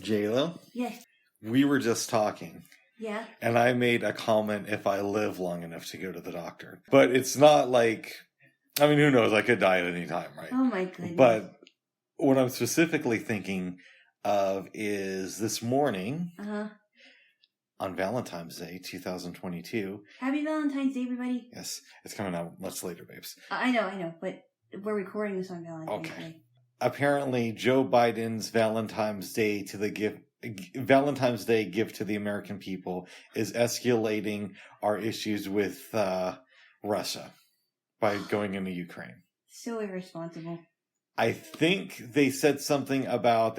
Jaylo, Yes. we were just talking. Yeah. And I made a comment if I live long enough to go to the doctor. But it's not like, I mean, who knows? I could die at any time, right? Oh my goodness. But what I'm specifically thinking of is this morning, on Valentine's Day, 2022. Happy Valentine's Day, everybody. Yes, it's coming out much later, babes. I know, but we're recording this on Valentine's Day. Apparently, Joe Biden's Valentine's Day gift to the American people is escalating our issues with Russia by going into Ukraine. So irresponsible. I think they said something about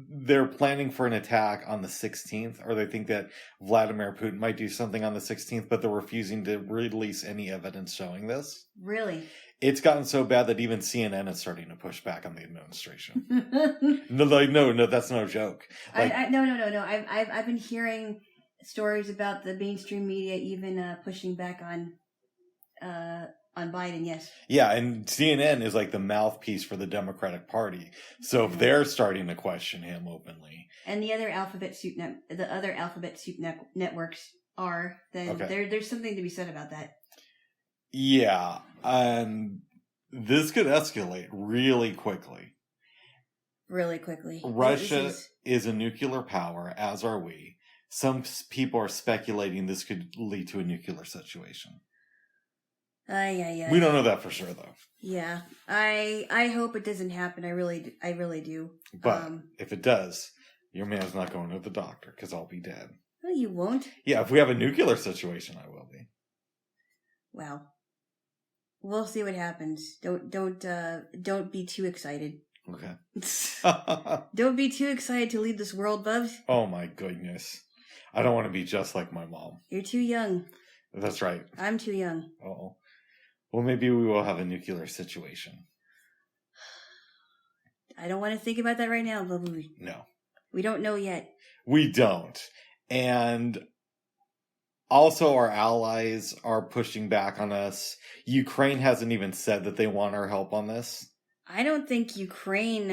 they're planning for an attack on the 16th, or they think that Vladimir Putin might do something on the 16th, but they're refusing to release any evidence showing this. Really? It's gotten so bad that even CNN is starting to push back on the administration. No, that's no joke. No. I've been hearing stories about the mainstream media even pushing back on Biden. Yes. Yeah, and CNN is like the mouthpiece for the Democratic Party, so if they're starting to question him openly, and the other alphabet soup networks are, then there's something to be said about that. Yeah, and this could escalate really quickly. Really quickly. Russia is a nuclear power, as are we. Some people are speculating this could lead to a nuclear situation. We don't know that for sure, though. Yeah, I hope it doesn't happen. I really do. But if it does, your man's not going to the doctor because I'll be dead. No, you won't. Yeah, if we have a nuclear situation, I will be. Well, we'll see what happens. Don't be too excited. Okay. Don't be too excited to leave this world, Bubs. Oh my goodness. I don't want to be just like my mom. You're too young. That's right. I'm too young. Oh. Well, maybe we will have a nuclear situation. I don't want to think about that right now, Bubba. No. We don't know yet. We don't. And also our allies are pushing back on us. Ukraine hasn't even said that they want our help on this. I don't think Ukraine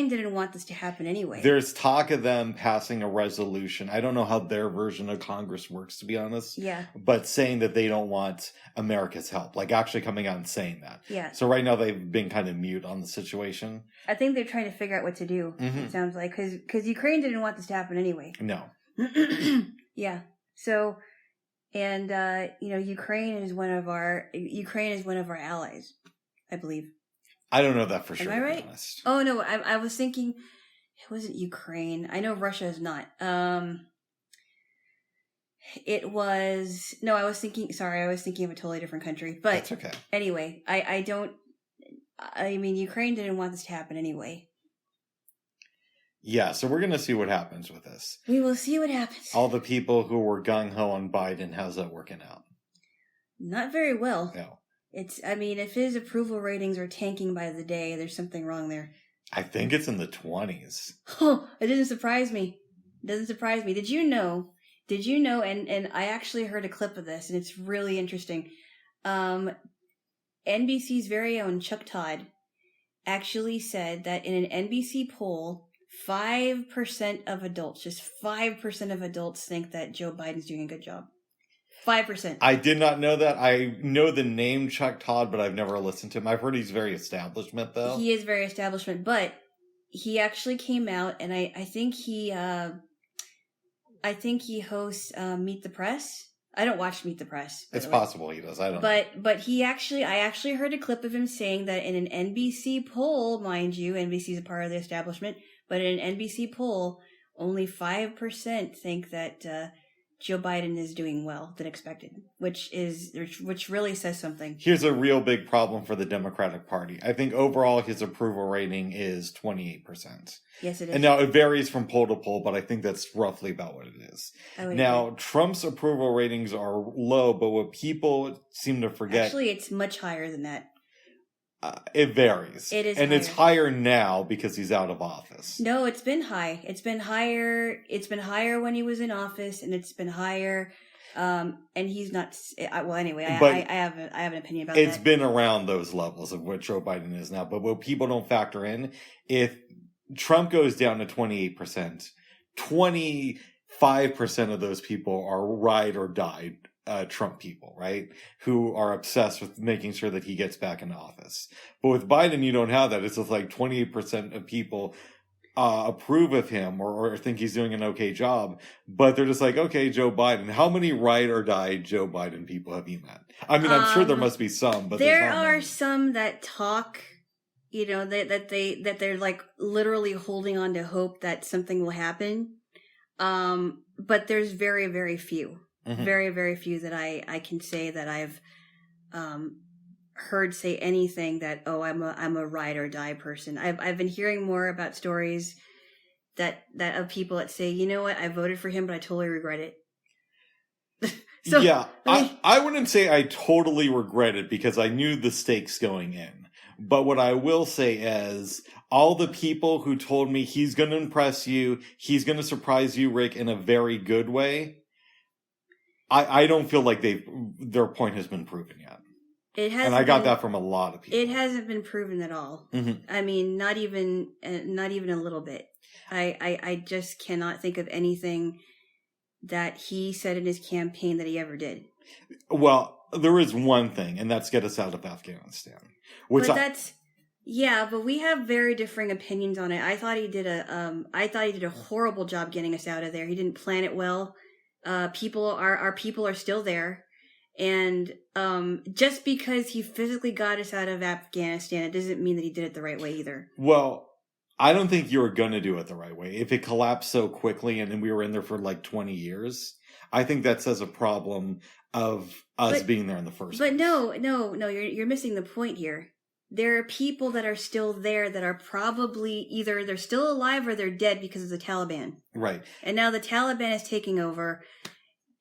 didn't want this to happen anyway. There's talk of them passing a resolution. I don't know how their version of Congress works, to be honest. Yeah. But saying that they don't want America's help. Like actually coming out and saying that. Yeah. So right now they've been kind of mute on the situation. I think they're trying to figure out what to do, it sounds like. Because Ukraine didn't want this to happen anyway. No. Yeah. So, and, Ukraine is one of our allies, I believe. I don't know that for sure. Am I right? To be honest. Oh, no, I was thinking it wasn't Ukraine. I know Russia is not. I was thinking of a totally different country. But that's okay. Anyway, Ukraine didn't want this to happen anyway. Yeah, so we're going to see what happens with this. We will see what happens. All the people who were gung-ho on Biden, how's that working out? Not very well. No. If his approval ratings are tanking by the day, there's something wrong there. I think it's in the 20s. Oh, it doesn't surprise me. Did you know, and I actually heard a clip of this, and it's really interesting. NBC's very own Chuck Todd actually said that in an NBC poll, 5% of adults, just 5% of adults think that Joe Biden's doing a good job. 5%. I did not know that. I know the name Chuck Todd, but I've never listened to him. I've heard he's very establishment, though. He is very establishment, but he actually came out, and I think he hosts Meet the Press. I don't watch Meet the Press. It's possible he does. I don't know. But I actually heard a clip of him saying that in an NBC poll, mind you, NBC is a part of the establishment, but in an NBC poll, only 5% think that Joe Biden is doing well than expected, which really says something. Here's a real big problem for the Democratic Party. I think overall his approval rating is 28%. Yes, it is. And now it varies from poll to poll, but I think that's roughly about what it is. Now, Trump's approval ratings are low, but what people seem to forget... Actually, it's much higher than that. It varies. It is and higher. It's higher now because he's out of office. No, it's been high. It's been higher. It's been higher when he was in office, and it's been higher. And he's not. Well, anyway, I have an opinion about that. It's been around those levels of what Joe Biden is now. But what people don't factor in, if Trump goes down to 28%. 25% of those people are ride or die Trump people, right? Who are obsessed with making sure that he gets back into office. But with Biden, you don't have that. It's just like 28% of people approve of him or think he's doing an okay job, but they're just like, okay, Joe Biden. How many ride or die Joe Biden people have you met? I mean, I'm sure there must be some, but there are some that talk, that they're like literally holding on to hope that something will happen. But there's very, very few, very, very few that I can say that I've heard say anything that, oh, I'm a ride or die person. I've been hearing more about stories that of people that say, you know what, I voted for him, but I totally regret it. So, yeah, I wouldn't say I totally regret it because I knew the stakes going in. But what I will say is all the people who told me he's going to impress you, he's going to surprise you, Rick, in a very good way, I don't feel like their point has been proven yet. And I got that from a lot of people. It hasn't been proven at all. I mean, not even a little bit. I just cannot think of anything that he said in his campaign that he ever did. Well, there is one thing, and that's get us out of Afghanistan. But we have very differing opinions on it. I thought he did a horrible job getting us out of there. He didn't plan it well. Our people are still there. And just because he physically got us out of Afghanistan, it doesn't mean that he did it the right way either. Well, I don't think you were going to do it the right way. If it collapsed so quickly and then we were in there for like 20 years, I think that says a problem of us being there in the first place. But no, you're missing the point here. There are people that are still there that are probably either they're still alive or they're dead because of the Taliban. Right. And now the Taliban is taking over.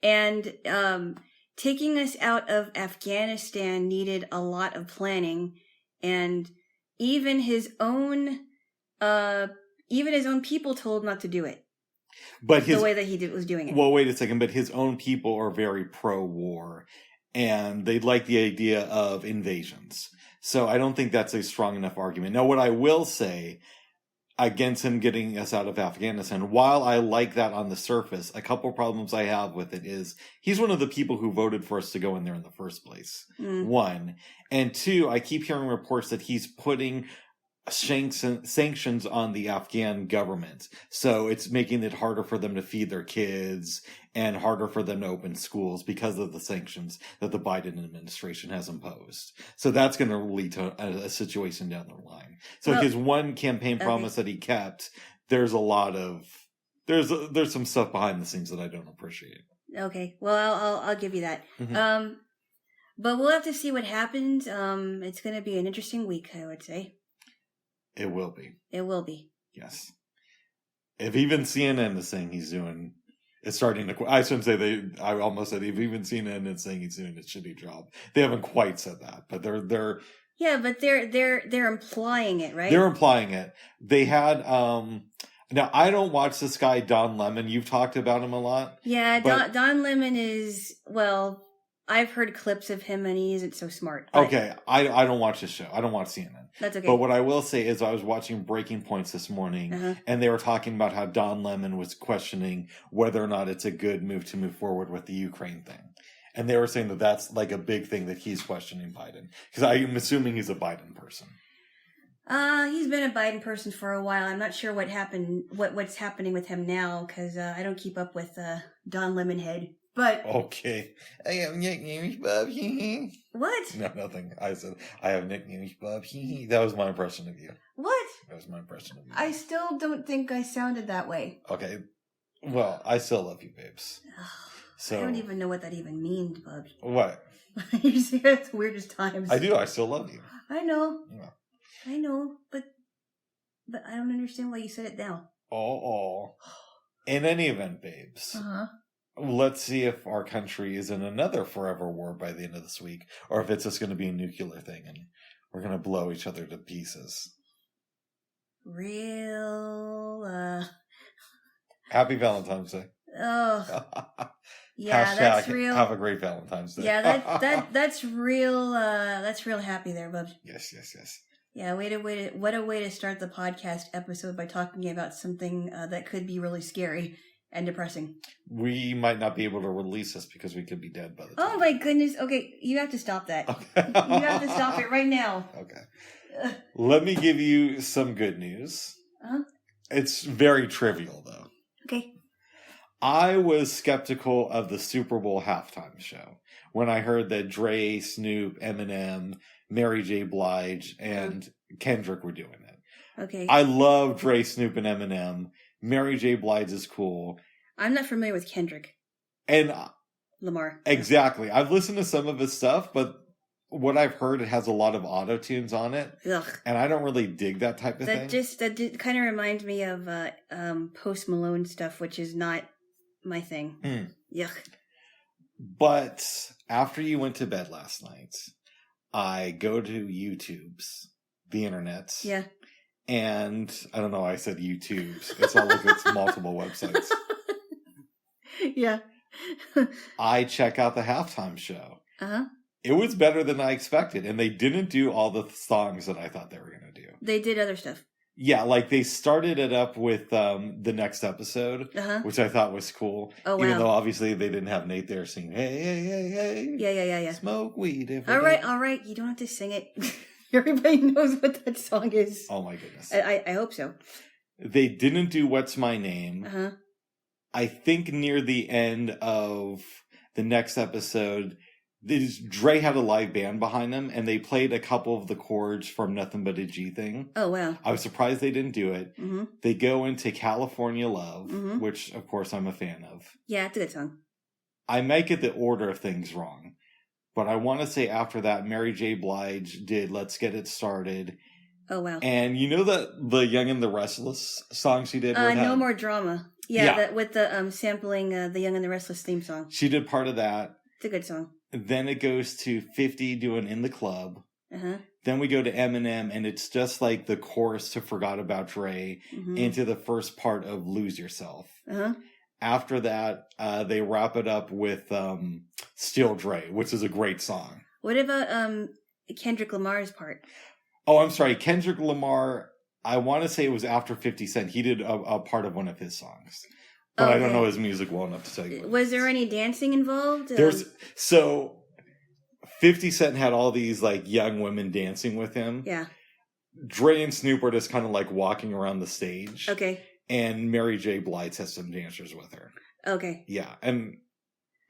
And taking us out of Afghanistan needed a lot of planning, and even his own people told not to do it. But the way that he was doing it. Well, wait a second. But his own people are very pro-war, and they like the idea of invasions. So I don't think that's a strong enough argument. Now, what I will say against him getting us out of Afghanistan, while I like that on the surface, a couple problems I have with it is he's one of the people who voted for us to go in there in the first place. One. And two, I keep hearing reports that he's putting sanctions on the Afghan government. So it's making it harder for them to feed their kids and harder for them to open schools because of the sanctions that the Biden administration has imposed. So that's going to lead to a situation down the line. So his one campaign promise that he kept, there's a lot of, there's some stuff behind the scenes that I don't appreciate. Okay. Well, I'll give you that. But we'll have to see what happens. It's going to be an interesting week, I would say. It will be. It will be. Yes. If even CNN is saying he's doing, it's starting to, I shouldn't say I almost said if even CNN is saying he's doing a shitty job. They haven't quite said that, but they're. Yeah, but they're implying it, right? They're implying it. They had, now I don't watch this guy, Don Lemon. You've talked about him a lot. Yeah, Don Lemon is, well, I've heard clips of him and he isn't so smart. Okay, I don't watch this show. I don't watch CNN. That's okay. But what I will say is I was watching Breaking Points this morning, and they were talking about how Don Lemon was questioning whether or not it's a good move to move forward with the Ukraine thing. And they were saying that that's like a big thing that he's questioning Biden. Because I'm assuming he's a Biden person. He's been a Biden person for a while. I'm not sure what's happening with him now, because I don't keep up with Don Lemonhead. But okay, I have nicknames, Bob. What? No, nothing. I said I have nicknames, Bob. That was my impression of you. What? That was my impression of you. I still don't think I sounded that way. Okay, well, I still love you, babes. So I don't even know what that even means, Bub. What? You see, that's the weirdest times. I do. I still love you. I know. Yeah. I know, but I don't understand why you said it now. Oh. In any event, babes. Let's see if our country is in another forever war by the end of this week, or if it's just going to be a nuclear thing and we're going to blow each other to pieces. Real, Happy Valentine's Day. Oh. Yeah, Hashtag that's real. Have a great Valentine's Day. Yeah, that's real happy there, Bubs. Yes. Yeah, what a way to start the podcast episode by talking about something that could be really scary and depressing. We might not be able to release this because we could be dead by the time. Oh my goodness. Okay, you have to stop that. Okay. You have to stop it right now. Okay. Let me give you some good news. Uh-huh. It's very trivial, though. Okay. I was skeptical of the Super Bowl halftime show when I heard that Dre, Snoop, Eminem, Mary J. Blige, and Kendrick were doing it. Okay. I love Dre, Snoop, and Eminem. Mary J. Blige is cool. I'm not familiar with Kendrick And Lamar. exactly. I've listened to some of his stuff, but what I've heard, it has a lot of auto-tunes on it. Ugh. And I don't really dig that type of thing. That kind of reminds me of Post Malone stuff, which is not my thing. Yuck. But after you went to bed last night, I go to YouTube's, the internet. Yeah. And I don't know why I said YouTube's. It's not like it's multiple websites. Yeah. I check out the halftime show. Uh-huh. It was better than I expected. And they didn't do all the songs that I thought they were going to do. They did other stuff. Yeah, like they started it up with the next episode, which I thought was cool. Oh, wow. Even though obviously they didn't have Nate there singing, hey, hey, hey, hey. Yeah. Smoke weed. All right. You don't have to sing it. Everybody knows what that song is. Oh, my goodness. I hope so. They didn't do What's My Name. Uh-huh. I think near the end of the next episode, Dre had a live band behind him, and they played a couple of the chords from Nothing But a G Thing. Oh, wow. I was surprised they didn't do it. Mm-hmm. They go into California Love, which, of course, I'm a fan of. Yeah, it's a good song. I might get the order of things wrong, but I want to say after that, Mary J. Blige did Let's Get It Started. Oh, wow. And you know the Young and the Restless song she did? No More Drama. Yeah. With the sampling the Young and the Restless theme song. She did part of that. It's a good song. Then it goes to 50 doing In the Club. Uh-huh. Then we go to Eminem, and it's just like the chorus to Forgot About Dre into the first part of Lose Yourself. Uh-huh. After that, they wrap it up with Still Dre, which is a great song. What about Kendrick Lamar's part? Oh, I'm sorry. Kendrick Lamar, I want to say it was after 50 Cent. He did a part of one of his songs. But I don't know his music well enough to tell you. Was there any dancing involved? So 50 Cent had all these like young women dancing with him. Yeah. Dre and Snoop are just kind of like walking around the stage. Okay. And Mary J. Blige has some dancers with her. Okay. Yeah. And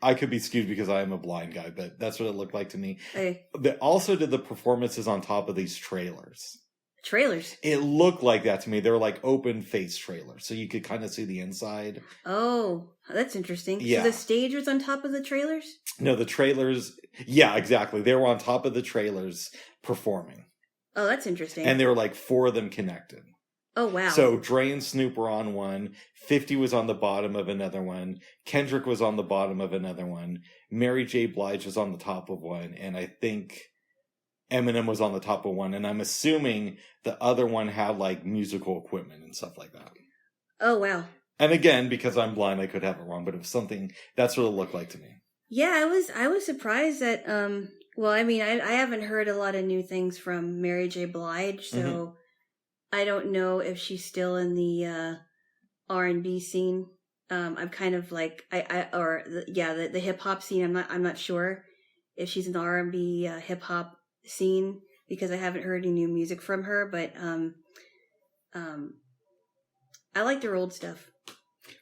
I could be skewed because I am a blind guy, but that's what it looked like to me. Okay. They also did the performances on top of these trailers. Trailers? It looked like that to me. They were like open face trailers, so you could kind of see the inside. Oh, that's interesting. Yeah. So the stage was on top of the trailers? No, the trailers. Yeah, exactly. They were on top of the trailers performing. Oh, that's interesting. And there were like 4 of them connected. Oh, wow. So Dre and Snoop were on one. 50 was on the bottom of another one. Kendrick was on the bottom of another one. Mary J. Blige was on the top of one. And I think Eminem was on the top of one. And I'm assuming the other one had like musical equipment and stuff like that. Oh, wow. And again, because I'm blind, I could have it wrong. But it was something, that's what it looked like to me. Yeah, I was surprised that, well, I mean, I haven't heard a lot of new things from Mary J. Blige. So I don't know if she's still in the R&B scene. I'm kind of like the hip hop scene. I'm not sure if she's in the R&B hip hop scene because I haven't heard any new music from her. But I like their old stuff.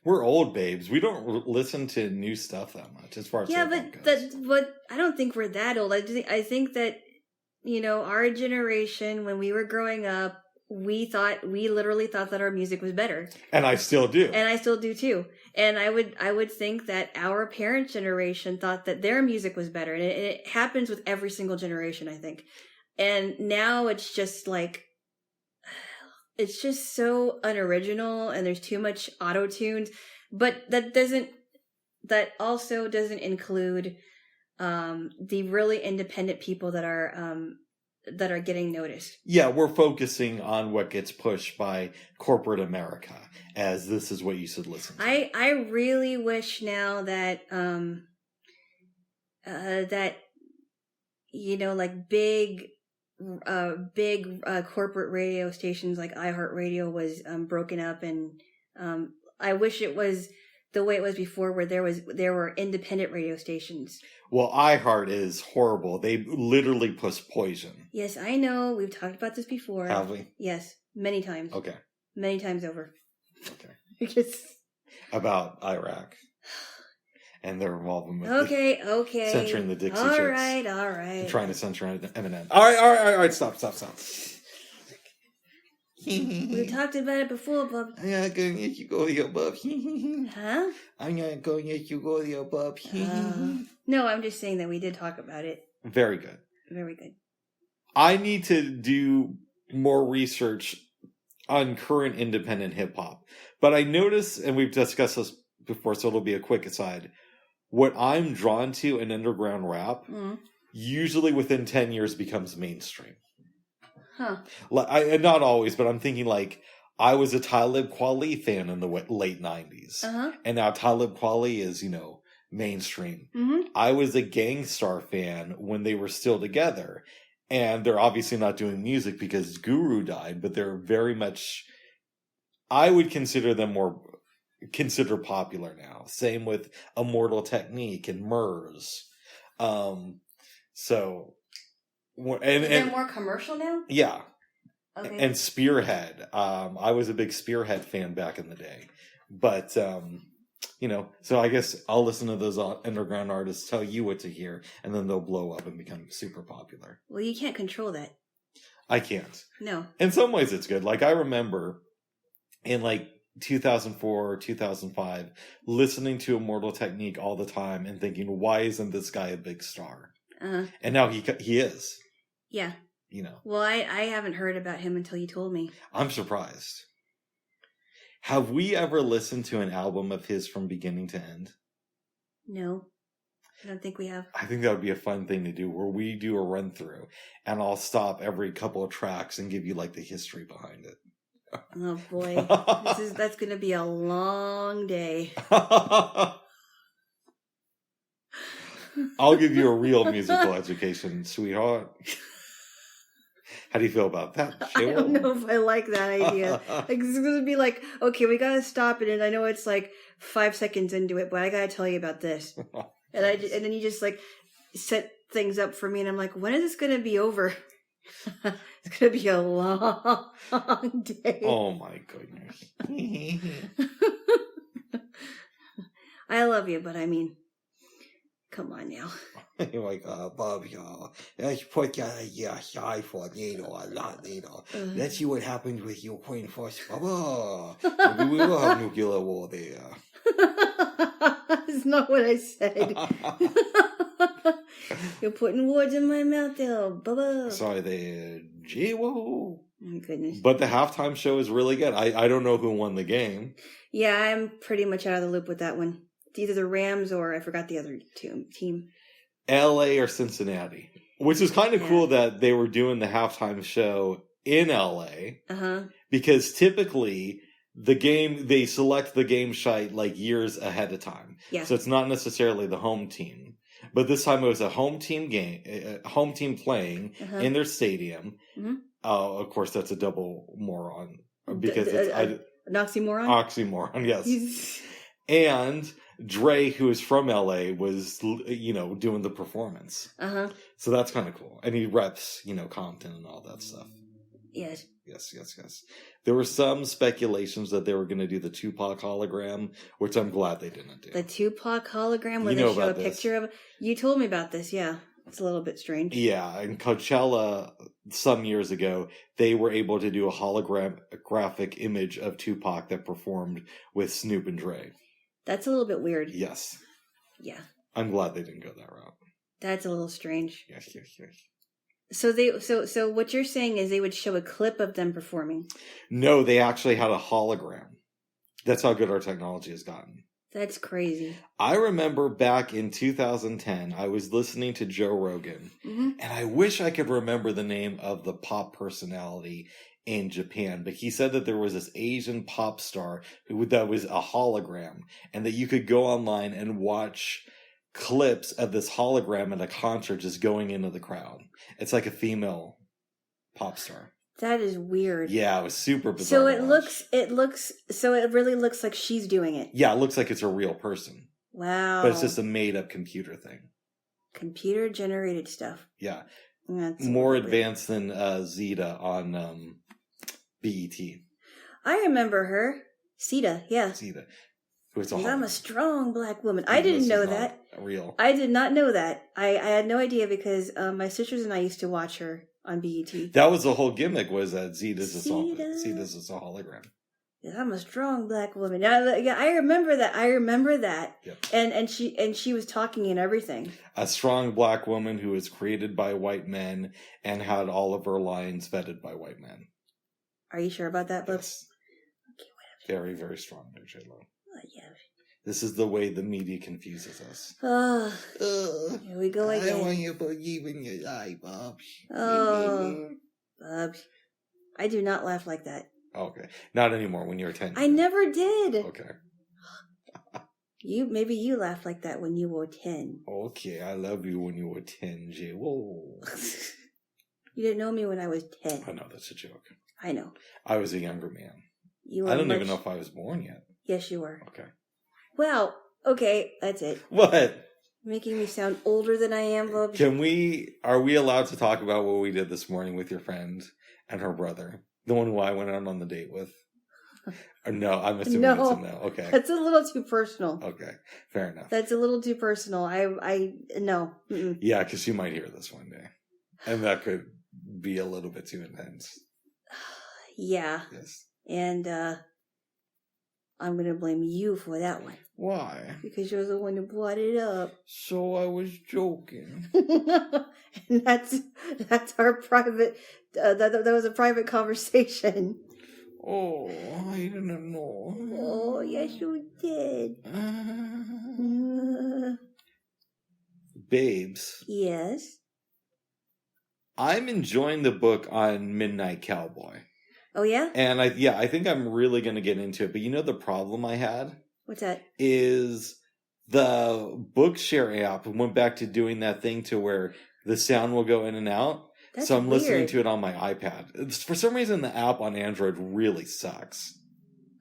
We're old babes. We don't listen to new stuff that much as far as but I don't think we're that old. I think that our generation when we were growing up. We literally thought that our music was better. And I still do. And I still do too. And I would think that our parents' generation thought that their music was better. And it happens with every single generation, I think. And now it's just like, it's just so unoriginal and there's too much auto-tuned. But that also doesn't include the really independent people that are getting noticed. Yeah, we're focusing on what gets pushed by corporate America as this is what you should listen to. I really wish now that like big big corporate radio stations like iHeartRadio was broken up, and I wish it was the way it was before, where there were independent radio stations. Well, iHeart is horrible. They literally push poison. Yes, I know. We've talked about this before. Have we? Yes, many times. Okay. Many times over. Okay. Because about Iraq and their involvement with okay. censoring the Dixie All Chicks. right. And trying to censor Eminem. All right. Stop. We talked about it before, Bob. I'm not going to let you go there, Bob. Huh? I'm not going to let you go there, Bob. No, I'm just saying that we did talk about it. Very good. Very good. I need to do more research on current independent hip hop. But I notice, and we've discussed this before, so it'll be a quick aside, what I'm drawn to in underground rap usually within 10 years becomes mainstream. Huh. Not always, but I'm thinking like, I was a Talib Kweli fan in the late 90s. Uh-huh. And now Talib Kweli is, mainstream. Mm-hmm. I was a Gangstar fan when they were still together. And they're obviously not doing music because Guru died, but they're very much, I would consider them consider popular now. Same with Immortal Technique and Murs. They're more commercial now? Yeah. Okay. And Spearhead. I was a big Spearhead fan back in the day. But, so I guess I'll listen to those underground artists tell you what to hear, and then they'll blow up and become super popular. Well, you can't control that. I can't. No. In some ways it's good. Like, I remember in 2004 or 2005 listening to Immortal Technique all the time and thinking, why isn't this guy a big star? Uh-huh. And now he is. Yeah. Well, I haven't heard about him until you told me. I'm surprised. Have we ever listened to an album of his from beginning to end? No. I don't think we have. I think that would be a fun thing to do, where we do a run through and I'll stop every couple of tracks and give you the history behind it. Oh boy. That's going to be a long day. I'll give you a real musical education, sweetheart. How do you feel about that? I don't know if I like that idea. It's going to be like, okay, we got to stop it. And I know it's 5 seconds into it, but I got to tell you about this. And then you just set things up for me. And I'm like, when is this going to be over? It's going to be a long day. Oh my goodness. I love you, but I mean, come on now. You're like, Bob, let's put that aside for a lot later. Let's see what happens with Ukraine first. Maybe we will have nuclear war there. That's not what I said. You're putting words in my mouth there. Bubba. Sorry there, Jaylo. My goodness. But the halftime show is really good. I don't know who won the game. Yeah, I'm pretty much out of the loop with that one. It's either the Rams or I forgot the other team. LA or Cincinnati. Which is kind of cool that they were doing the halftime show in LA. Uh-huh. Because typically they select the game site years ahead of time. Yeah. So it's not necessarily the home team. But this time it was a home team playing in their stadium. Mm-hmm. Of course, that's a double moron. Because it's an oxymoron? Oxymoron, yes. And Dre, who is from LA, was, doing the performance. Uh-huh. So that's kind of cool. And he reps, Compton and all that stuff. Yes. Yes. There were some speculations that they were going to do the Tupac hologram, which I'm glad they didn't do. The Tupac hologram where they show a picture of... You told me about this, yeah. It's a little bit strange. Yeah, and Coachella, some years ago, they were able to do a holographic image of Tupac that performed with Snoop and Dre. That's a little bit weird. Yes. Yeah. I'm glad they didn't go that route. That's a little strange. Yes. So what you're saying is they would show a clip of them performing? No, they actually had a hologram. That's how good our technology has gotten. That's crazy. I remember back in 2010, I was listening to Joe Rogan, and I wish I could remember the name of the pop personality in Japan, but he said that there was this Asian pop star that was a hologram, and that you could go online and watch clips of this hologram at a concert just going into the crowd. It's like a female pop star. That is weird. Yeah, it was super bizarre. So it really looks like she's doing it. Yeah, it looks like it's a real person. Wow. But it's just a made-up computer thing. Computer-generated stuff. Yeah. That's more weird. advanced than Zeta on BET. I remember her. Sita, yeah. Zeta. Who's I'm a strong black woman. I didn't know that. Real. I did not know that. I had no idea because my sisters and I used to watch her on BET. That was the whole gimmick, was that Zeta's just a hologram. Yeah, I'm a strong black woman. Yeah, I remember that. Yep. And she was talking and everything. A strong black woman who was created by white men and had all of her lines vetted by white men. Are you sure about that, Bubs? Yes. Okay, whatever. Very, very strong there, Jaylo. Yeah. This is the way the media confuses us. Here we go again. I want you to believe in your eye, Bubs. Oh, Bubs. I do not laugh like that. Okay. Not anymore when you're 10. I never did. Okay. Maybe you laughed like that when you were 10. Okay, I love you when you were 10, Jay. Whoa. You didn't know me when I was 10. I know, that's a joke. I know. I was a younger man. You were I don't even know if I was born yet. Yes, you were. Okay. Well, okay, that's it. What? Making me sound older than I am, Bob. Are we allowed to talk about what we did this morning with your friend and her brother? The one who I went out on the date with? Or no, I'm assuming it's a no. Okay. That's a little too personal. Okay, fair enough. That's a little too personal. No. Mm-mm. Yeah, because she might hear this one day. And that could be a little bit too intense. Yeah. Yes. And I'm going to blame you for that one. Why? Because you're the one who brought it up. So I was joking. And that's our private, that was a private conversation. Oh, I didn't know. Oh, yes you did. Babes. Yes? I'm enjoying the book on Midnight Cowboy. Oh, yeah? And I think I'm really going to get into it. But you know the problem I had? What's that? Is the Bookshare app went back to doing that thing to where the sound will go in and out. That's so I'm weird. listening to it on my iPad. For some reason, the app on Android really sucks.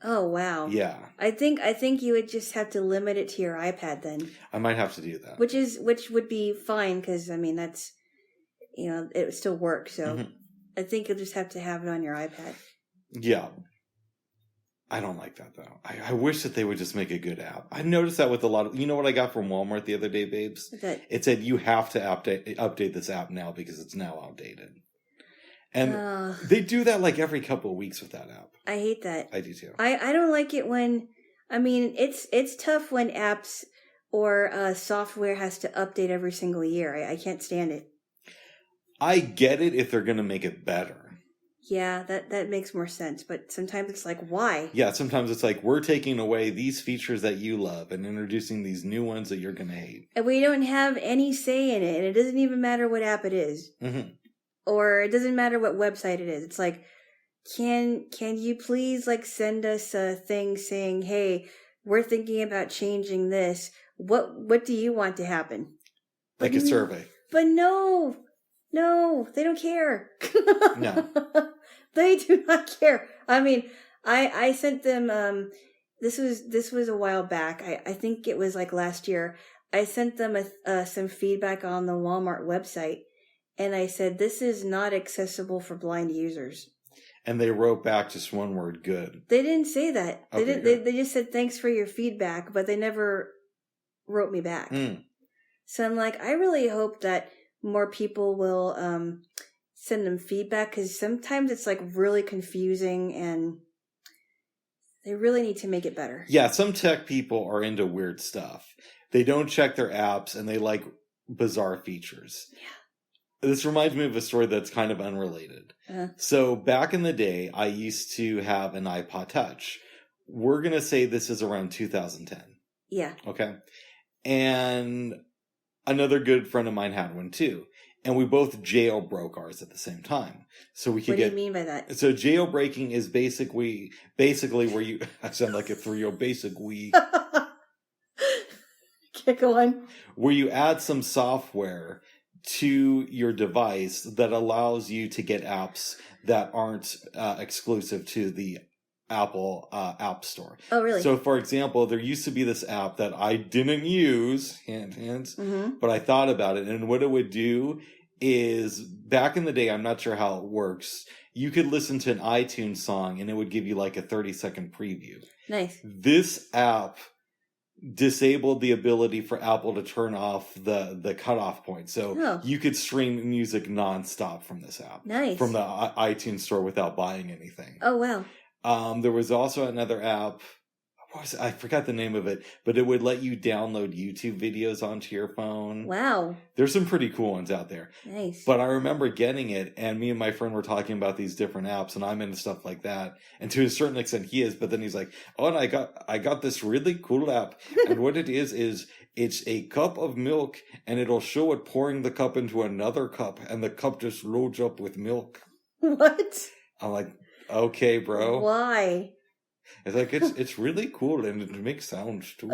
Oh, wow. Yeah. I think you would just have to limit it to your iPad then. I might have to do that. Which would be fine because, I mean, that's, it would still work. So Mm-hmm. I think you'll just have to have it on your iPad. Yeah. I don't like that, though. I wish that they would just make a good app. I noticed that with a lot of... You know what I got from Walmart the other day, babes? What's that? It said, you have to update this app now because it's now outdated. And they do that like every couple of weeks with that app. I hate that. I do too. I don't like it when... I mean, it's tough when apps or software has to update every single year. I can't stand it. I get it if they're going to make it better. Yeah, that makes more sense. But sometimes it's like, why? Yeah, sometimes it's like, we're taking away these features that you love and introducing these new ones that you're going to hate. And we don't have any say in it. And it doesn't even matter what app it is. Mm-hmm. Or it doesn't matter what website it is. It's like, can you please send us a thing saying, hey, we're thinking about changing this. What do you want to happen? Like a survey. But no, they don't care. No. They do not care. I mean, I sent them, this was a while back. I think it was last year. I sent them some feedback on the Walmart website. And I said, this is not accessible for blind users. And they wrote back just one word, good. They didn't say that. Okay, They just said, thanks for your feedback, but they never wrote me back. Mm. So I'm like, I really hope that more people will send them feedback because sometimes it's really confusing and they really need to make it better. Yeah, some tech people are into weird stuff. They don't check their apps and they like bizarre features. Yeah. This reminds me of a story that's kind of unrelated. Uh-huh. So back in the day, I used to have an iPod Touch. We're going to say this is around 2010. Yeah. Okay. And another good friend of mine had one too. And we both jailbroke ours at the same time. So we could What do you mean by that? So jailbreaking is basically where you... I sound like a 3-year-old basically... Okay, go on. Where you add some software to your device that allows you to get apps that aren't exclusive to the Apple App Store. Oh, really? So, for example, there used to be this app that I didn't use, hint, but I thought about it. And what it would do is, back in the day, I'm not sure how it works, you could listen to an iTunes song and it would give you like a 30-second preview. Nice. This app disabled the ability for Apple to turn off the cutoff point. So you could stream music nonstop from this app. Nice. From the iTunes store without buying anything. Oh, wow. There was also another app. I forgot the name of it, but it would let you download YouTube videos onto your phone. Wow. There's some pretty cool ones out there. Nice. But I remember getting it, and me and my friend were talking about these different apps, and I'm into stuff like that. And to a certain extent, he is. But then he's like, "Oh, and I got this really cool app, and what it is it's a cup of milk, and it'll show it pouring the cup into another cup, and the cup just loads up with milk." What? I'm like, "Okay, bro." Why? It's like it's really cool and it makes sounds too.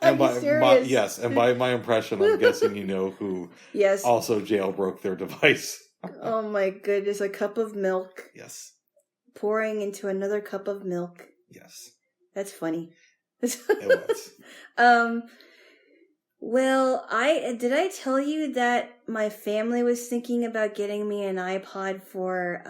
And by my impression, I'm guessing you know who. Yes. Also jailbroke their device. Oh my goodness! A cup of milk. Yes. Pouring into another cup of milk. Yes. That's funny. It was. Well, did I tell you that my family was thinking about getting me an iPod for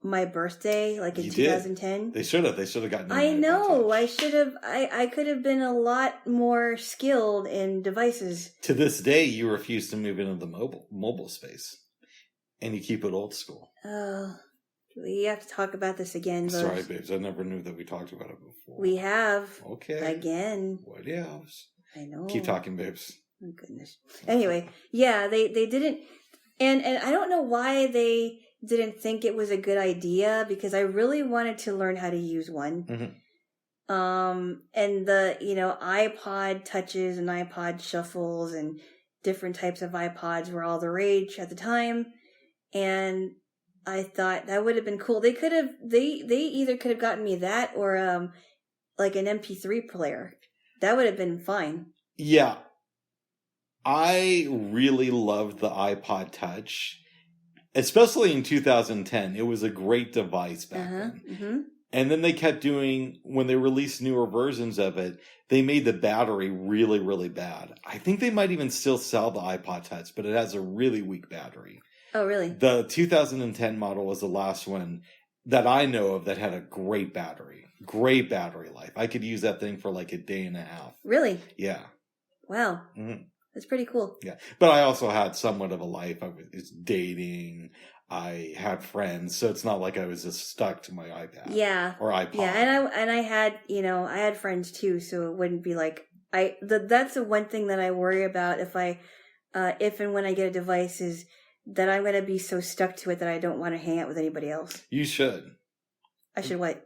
my birthday, like in 2010. They should have gotten. I know. I should have. I could have been a lot more skilled in devices. To this day, you refuse to move into the mobile space, and you keep it old school. Oh, we have to talk about this again. Sorry, babes. I never knew that we talked about it before. We have. Okay. Again. What else? I know. Keep talking, babes. Oh goodness. Anyway, yeah, they didn't, and I don't know why they didn't think it was a good idea, because I really wanted to learn how to use one. Mm-hmm. And the, iPod touches and iPod shuffles and different types of iPods were all the rage at the time. And I thought that would have been cool. They either could have gotten me that or, like an MP3 player. That would have been fine. Yeah. I really loved the iPod Touch. Especially in 2010, it was a great device back then. Mm-hmm. And then they kept doing, when they released newer versions of it, they made the battery really, really bad. I think they might even still sell the iPod Touch, but it has a really weak battery. Oh, really? The 2010 model was the last one that I know of that had a great battery life. I could use that thing for like a day and a half. Really? Yeah. Wow. Mm-hmm. That's pretty cool. Yeah. But I also had somewhat of a life. I was dating. I had friends. So it's not like I was just stuck to my iPad. Yeah. Or iPod. Yeah. And I had, I had friends too. So it wouldn't be like, that's the one thing that I worry about if and when I get a device is that I'm going to be so stuck to it that I don't want to hang out with anybody else. You should. I should what?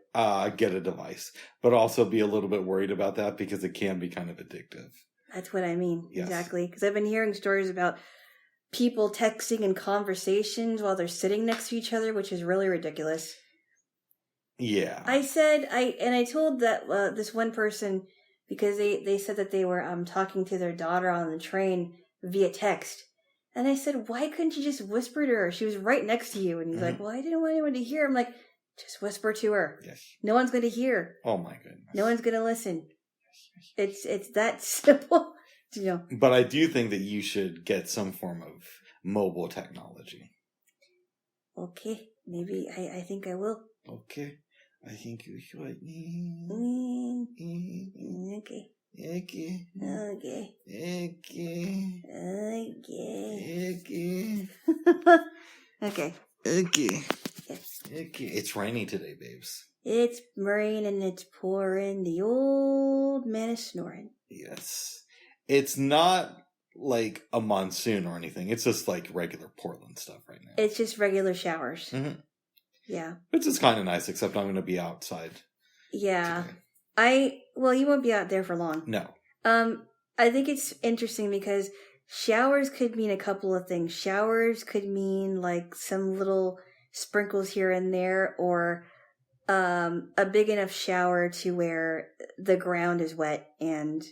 Get a device. But also be a little bit worried about that because it can be kind of addictive. That's what I mean. Yes. Exactly. Because I've been hearing stories about people texting in conversations while they're sitting next to each other, which is really ridiculous. Yeah. I told that this one person, because they said that they were talking to their daughter on the train via text. And I said, why couldn't you just whisper to her? She was right next to you. And he's like, well, I didn't want anyone to hear. I'm like, just whisper to her. Yes. No one's going to hear. Oh my goodness. No one's going to listen. It's that simple, But I do think that you should get some form of mobile technology. Okay, maybe I think I will. Okay, I think you should. Okay. Okay. Okay. Okay. Okay. Okay. Okay. Yes. Okay. It's rainy today, babes. It's raining and it's pouring. The old man is snoring. Yes. It's not like a monsoon or anything. It's just like regular Portland stuff right now. It's just regular showers. Mm-hmm. Yeah. Which is kind of nice, except I'm going to be outside. Yeah. Today. You won't be out there for long. No. I think it's interesting because showers could mean a couple of things. Showers could mean like some little sprinkles here and there, or a big enough shower to where the ground is wet and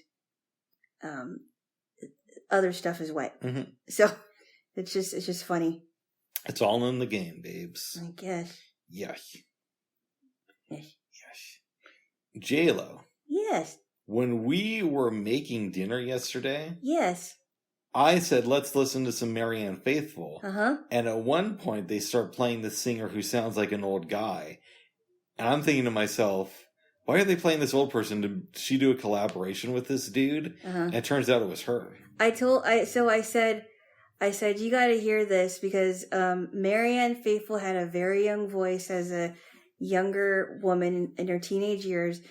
other stuff is wet. Mm-hmm. So it's just funny. It's all in the game, babes. I guess. Yes. Yes. Yes. Jaylo. Yes. When we were making dinner yesterday, Yes. I said, let's listen to some Marianne Faithfull. Uh-huh. And at one point, they start playing the singer who sounds like an old guy. And I'm thinking to myself, why are they playing this old person? Did she do a collaboration with this dude? Uh-huh. And it turns out it was her. I said, you got to hear this because Marianne Faithfull had a very young voice as a younger woman in her teenage years.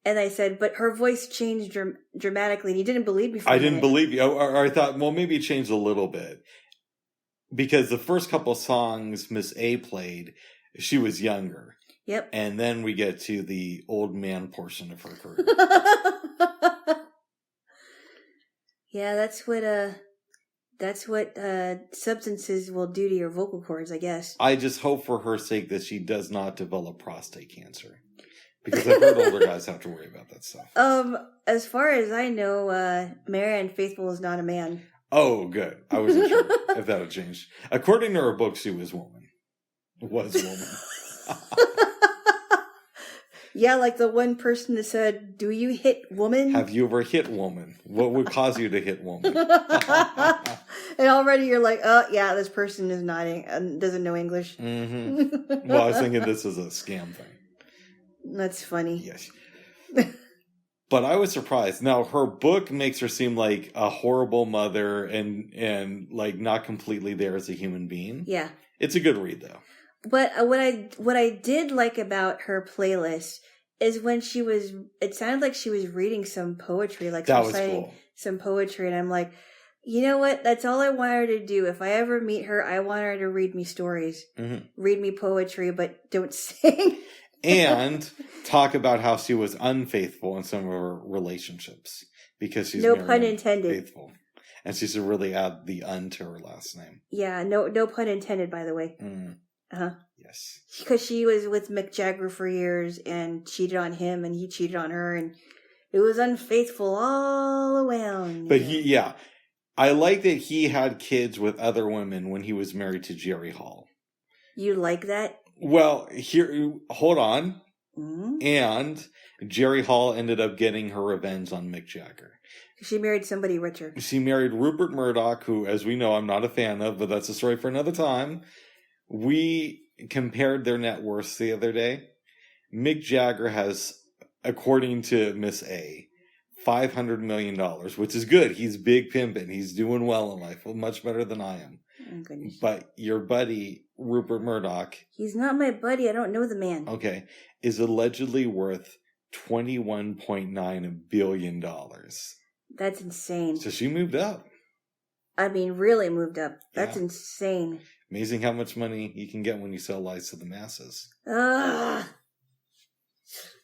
And I said, but her voice changed dramatically. And you didn't believe me for a minute. I didn't believe you. Or I thought, well, maybe it changed a little bit. Because the first couple songs Miss A played, she was younger. Yep. And then we get to the old man portion of her career. Yeah, that's what substances will do to your vocal cords, I guess. I just hope for her sake that she does not develop prostate cancer. Because I've heard older guys have to worry about that stuff. As far as I know, Marianne Faithfull is not a man. Oh, good. I wasn't sure if that had changed. According to her book, she was woman. Was woman. Yeah, like the one person that said, "Do you hit woman?" Have you ever hit woman? What would cause you to hit woman? And already you're like, oh, yeah, this person is not doesn't know English. Mm-hmm. Well, I was thinking this is a scam thing. That's funny. Yes. But I was surprised. Now, her book makes her seem like a horrible mother and like not completely there as a human being. Yeah. It's a good read, though. But what I did like about her playlist is when it sounded like she was reading some poetry, like that was cool. Some poetry, and I'm like, you know what? That's all I want her to do. If I ever meet her, I want her to read me stories, read me poetry, but don't sing. And talk about how she was unfaithful in some of her relationships because she's no pun intended. Faithful, and she should really add the "un" to her last name. Yeah, no pun intended, by the way. Yes, because she was with Mick Jagger for years and cheated on him, and he cheated on her, and it was unfaithful all around. But I like that he had kids with other women when he was married to Jerry Hall. You like that? Well, here, hold on. Mm-hmm. And Jerry Hall ended up getting her revenge on Mick Jagger. She married somebody richer. She married Rupert Murdoch, who, as we know, I'm not a fan of, but that's a story for another time. We compared their net worths the other day. Mick Jagger has, according to Miss A, $500 million, which is good. He's big pimpin'. He's doing well in life, much better than I am. Oh, goodness. But your buddy, Rupert Murdoch... He's not my buddy. I don't know the man. Okay. Is allegedly worth $21.9 billion. That's insane. So she moved up. I mean, really moved up. That's insane. Amazing how much money you can get when you sell lies to the masses. Ugh.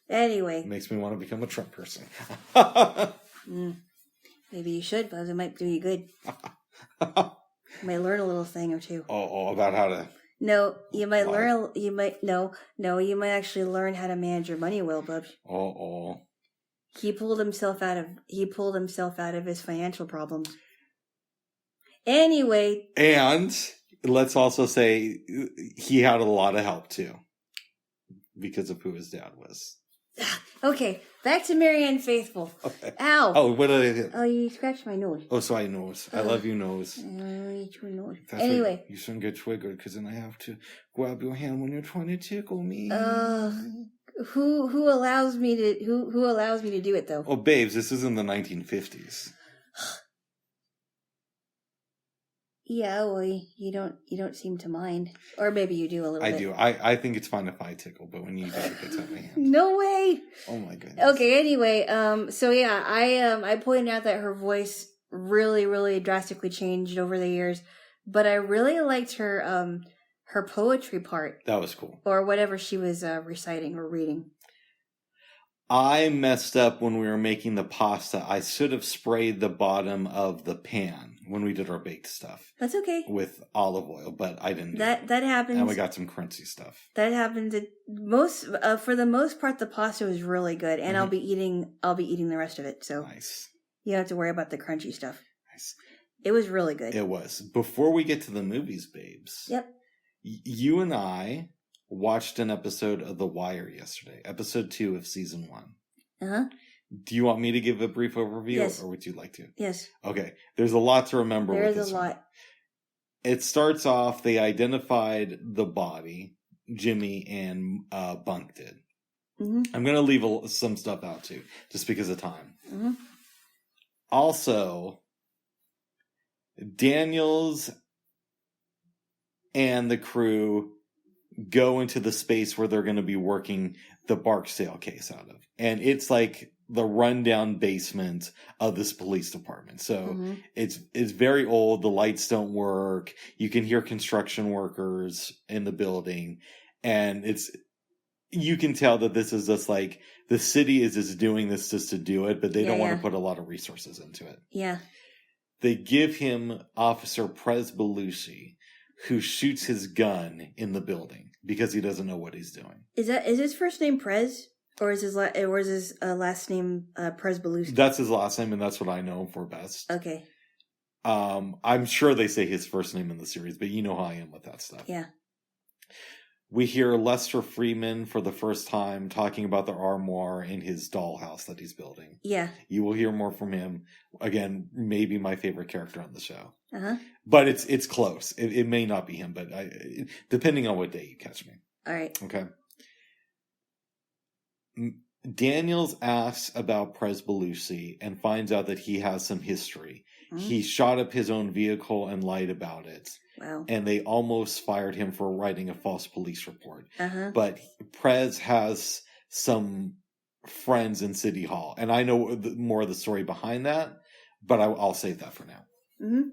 Anyway. It makes me want to become a Trump person. Maybe you should, because it might do you good. You might learn a little thing or two. Oh, about how to... No, you might learn... You might actually learn how to manage your money well, Bubs. Oh. He pulled himself out of his financial problems. Anyway. And let's also say he had a lot of help, too. Because of who his dad was. Okay, back to Marianne Faithfull. Okay. Ow! Oh, what did I do? Oh, you scratched my nose. Oh, so I nose. I love you, nose. Your nose. That's anyway. You shouldn't get triggered, because then I have to grab your hand when you're trying to tickle me. Who allows me to do it, though? Oh, babes, this is in the 1950s. Yeah, well, you don't seem to mind, or maybe you do a little bit. I do. I think it's fine if I tickle, but when you do, it gets out my hand. No way. Oh my goodness. Okay. Anyway, so yeah, I pointed out that her voice really, really drastically changed over the years, but I really liked her poetry part. That was cool. Or whatever she was reciting or reading. I messed up when we were making the pasta. I should have sprayed the bottom of the pan when we did our baked stuff. That's okay. With olive oil, but I didn't. That happens. And we got some crunchy stuff. That happens. For the most part, the pasta was really good, and I'll be eating the rest of it. So nice. You don't have to worry about the crunchy stuff. Nice. It was really good. It was. Before we get to the movies, babes. Yep. You and I watched an episode of The Wire yesterday. Episode 2 of season 1. Uh-huh. Do you want me to give a brief overview? Yes. Or would you like to? Yes. Okay. There's a lot to remember with this There's a lot. It starts off, they identified the body, Jimmy and Bunk did. Mm-hmm. I'm going to leave some stuff out too, just because of time. Mm-hmm. Also, Daniels and the crew go into the space where they're going to be working the Barksdale case out of. And it's like the rundown basement of this police department. So it's very old. The lights don't work. You can hear construction workers in the building. And you can tell that this is just like the city is just doing this just to do it, but they don't want to put a lot of resources into it. Yeah. They give him Officer Prez Belushi, who shoots his gun in the building because he doesn't know what he's doing. Is his first name Prez? Or is his last name Prez Belushi? That's his last name, and that's what I know him for best. Okay. I'm sure they say his first name in the series, but you know how I am with that stuff. Yeah. We hear Lester Freeman for the first time talking about the armoire in his dollhouse that he's building. Yeah. You will hear more from him. Again, maybe my favorite character on the show. Uh-huh. But it's close. It may not be him, but depending on what day you catch me. All right. Okay. Daniels asks about Prez Belushi and finds out that he has some history. He shot up his own vehicle and lied about it. Wow. And they almost fired him for writing a false police report. Uh-huh. But Prez has some friends in City Hall. And I know more of the story behind that, but I'll save that for now. Mm-hmm.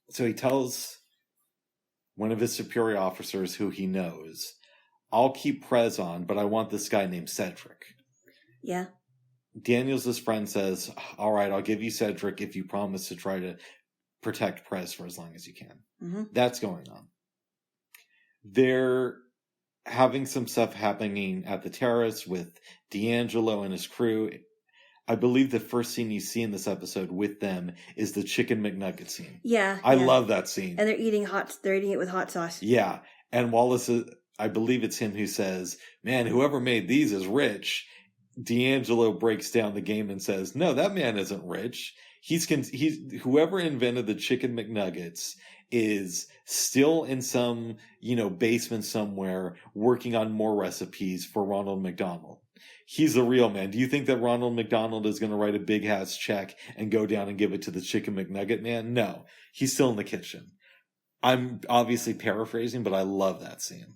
So he tells one of his superior officers who he knows, I'll keep Prez on, but I want this guy named Cedric. Yeah. Daniels' friend says, all right, I'll give you Cedric if you promise to try to protect Prez for as long as you can. Mm-hmm. That's going on. They're having some stuff happening at the terrace with D'Angelo and his crew. I believe the first scene you see in this episode with them is the chicken McNugget scene. Yeah. I love that scene. And they're eating it with hot sauce. Yeah. And Wallace, I believe it's him who says, man, whoever made these is rich. D'Angelo breaks down the game and says, no, that man isn't rich. He's whoever invented the chicken McNuggets is still in some, basement somewhere working on more recipes for Ronald McDonald. He's the real man. Do you think that Ronald McDonald is going to write a big ass check and go down and give it to the chicken McNugget man? No, he's still in the kitchen. I'm obviously paraphrasing, but I love that scene.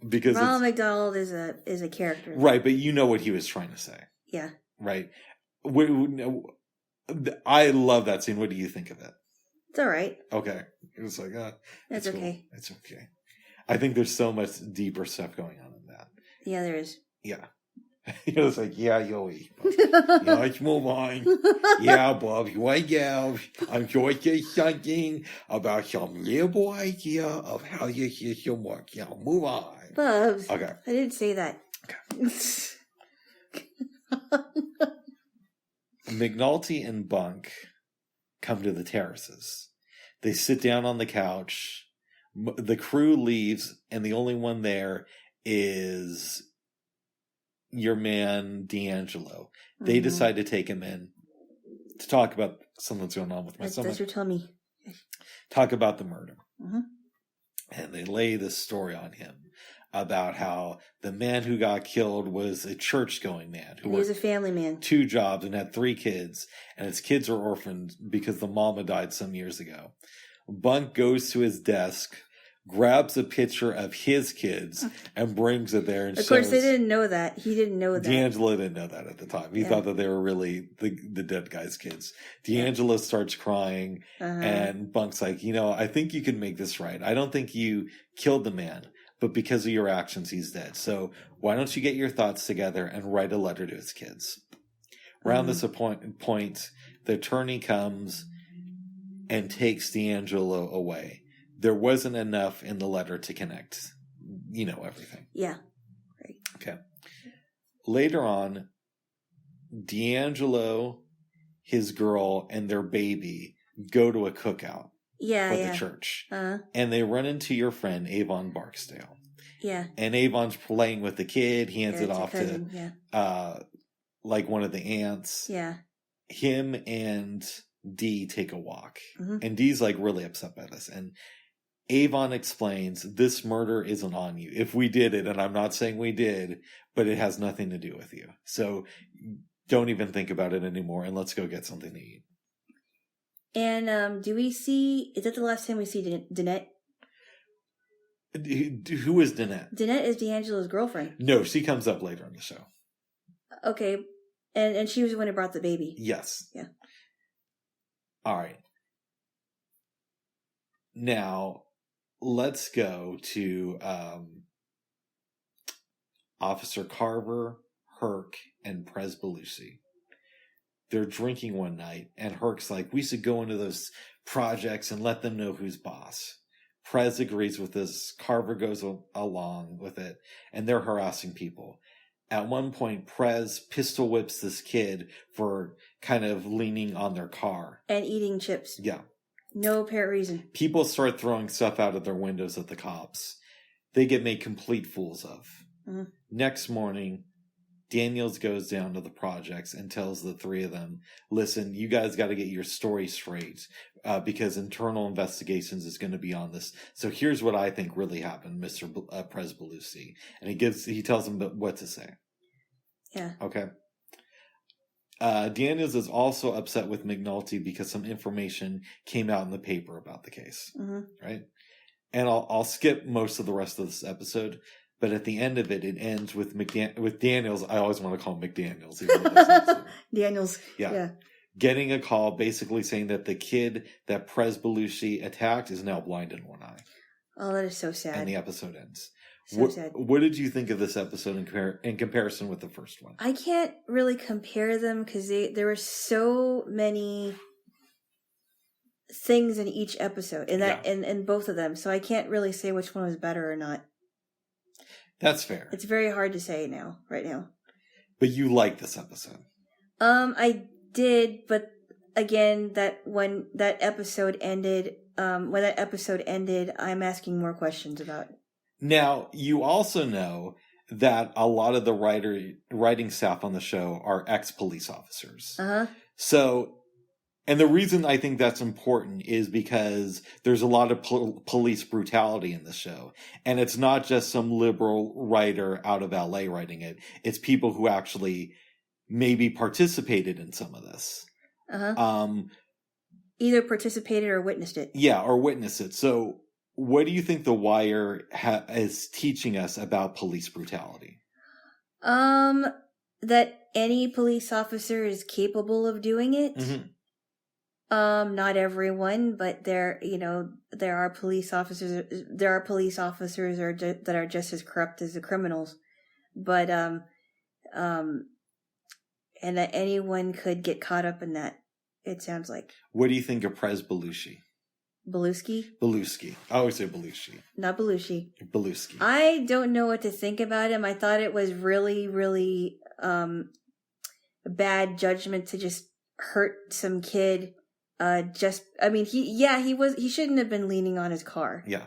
Because Ronald McDonald is a character. Right, but you know what he was trying to say. Yeah. Right. I love that scene. What do you think of it? It's all right. Okay. It was like, that's okay. Cool. It's okay. I think there's so much deeper stuff going on in that. Yeah, there is. Yeah. It's like, yeah, Yoey. Let's move on. Yeah, Bob, here I go. I'm going to say something about some liberal idea of how your system works. Yeah, move on. Bubs. Okay. I didn't say that. Okay. McNulty and Bunk come to the terraces. They sit down on the couch. The crew leaves, and the only one there is your man, D'Angelo. They decide to take him in to talk about something that's going on with my son. That's your tummy. Talk about the murder. Mm-hmm. And they lay this story on him about how the man who got killed was a church-going man. He was a family man. 2 jobs and had 3 kids. And his kids are orphaned because the mama died some years ago. Bunk goes to his desk, grabs a picture of his kids, and brings it there. And of course, they didn't know that. He didn't know that. D'Angelo didn't know that at the time. He thought that they were really the dead guy's kids. D'Angelo starts crying, and Bunk's like, I think you can make this right. I don't think you killed the man, but because of your actions, he's dead. So why don't you get your thoughts together and write a letter to his kids? Around this point, the attorney comes and takes D'Angelo away. There wasn't enough in the letter to connect, everything. Yeah. Right. Okay. Later on, D'Angelo, his girl, and their baby go to a cookout Yeah, for yeah. the church. Uh-huh. And they run into your friend, Avon Barksdale. Yeah. And Avon's playing with the kid. He hands Yeah, it it's a off cousin, to, yeah. like one of the aunts. Yeah. Him and Dee take a walk. Mhm. And Dee's like really upset by this. And Avon explains, this murder isn't on you. If we did it, and I'm not saying we did, but it has nothing to do with you. So don't even think about it anymore, and let's go get something to eat. And do we see, is that the last time we see Danette? Who is Danette? Danette is D'Angelo's girlfriend. No, she comes up later in the show. Okay. And she was the one who brought the baby. Yes. Yeah. All right. Now, let's go to Officer Carver, Herc, and Prez Belushi. They're drinking one night, and Herc's like, we should go into those projects and let them know who's boss. Prez agrees with this. Carver goes along with it, and they're harassing people. At one point, Prez pistol whips this kid for kind of leaning on their car. And eating chips. Yeah. No apparent reason. People start throwing stuff out of their windows at the cops. They get made complete fools of. Mm-hmm. Next morning, Daniels goes down to the projects and tells the three of them, listen, you guys got to get your story straight because internal investigations is going to be on this. So here's what I think really happened, Mr. Prez Belushi. And he tells them what to say. Yeah. Okay. Daniels is also upset with McNulty because some information came out in the paper about the case. Mm-hmm. Right? And I'll skip most of the rest of this episode. But at the end of it, it ends with with Daniels. I always want to call him McDaniels. Daniels. Yeah. Getting a call basically saying that the kid that Prez Belushi attacked is now blind in one eye. Oh, that is so sad. And the episode ends. So sad. What did you think of this episode in comparison with the first one? I can't really compare them because there were so many things in each episode in both of them. So I can't really say which one was better or not. That's fair. It's very hard to say right now. But you like this episode. I did, but again, when that episode ended, I'm asking more questions about it. Now, you also know that a lot of the writing staff on the show are ex-police officers. Uh-huh. So, and the reason I think that's important is because there's a lot of police brutality in the show. And it's not just some liberal writer out of LA writing it. It's people who actually maybe participated in some of this. Uh-huh. Either participated or witnessed it. Yeah, or witnessed it. So what do you think The Wire is teaching us about police brutality? That any police officer is capable of doing it. Mm-hmm. Not everyone, but there are police officers. There are police officers that are just as corrupt as the criminals, but and that anyone could get caught up in that. It sounds like. What do you think of Prez Belushi? Belushi. I always say Belushi. Not Belushi. Belushi. I don't know what to think about him. I thought it was really, really bad judgment to just hurt some kid. He shouldn't have been leaning on his car. Yeah.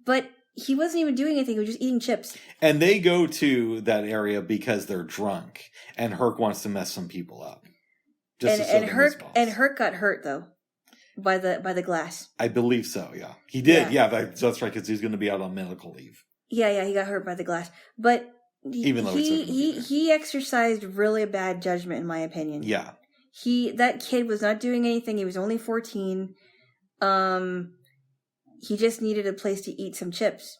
But he wasn't even doing anything. He was just eating chips. And they go to that area because they're drunk, and Herc wants to mess some people up. And Herc got hurt though by the glass. I believe so. Yeah, he did. Yeah, that's right, because he's going to be out on medical leave. Yeah, he got hurt by the glass, but even though he exercised really bad judgment, in my opinion. Yeah. That kid was not doing anything. He was only 14. He just needed a place to eat some chips.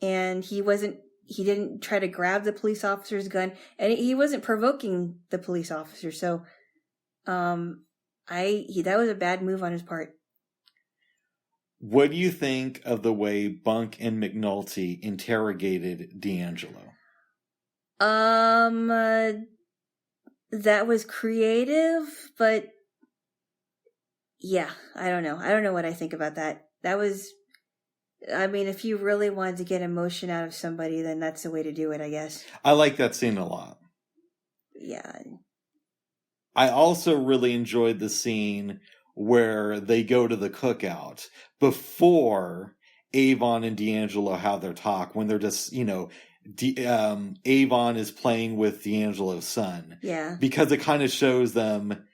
And he didn't try to grab the police officer's gun, and he wasn't provoking the police officer. So, that was a bad move on his part. What do you think of the way Bunk and McNulty interrogated D'Angelo? That was creative, but yeah, I don't know. I don't know what I think about that. If you really wanted to get emotion out of somebody, then that's the way to do it, I guess. I like that scene a lot. Yeah. I also really enjoyed the scene where they go to the cookout before Avon and D'Angelo have their talk, when they're just, Avon is playing with D'Angelo's son. Yeah. Because it kind of shows them,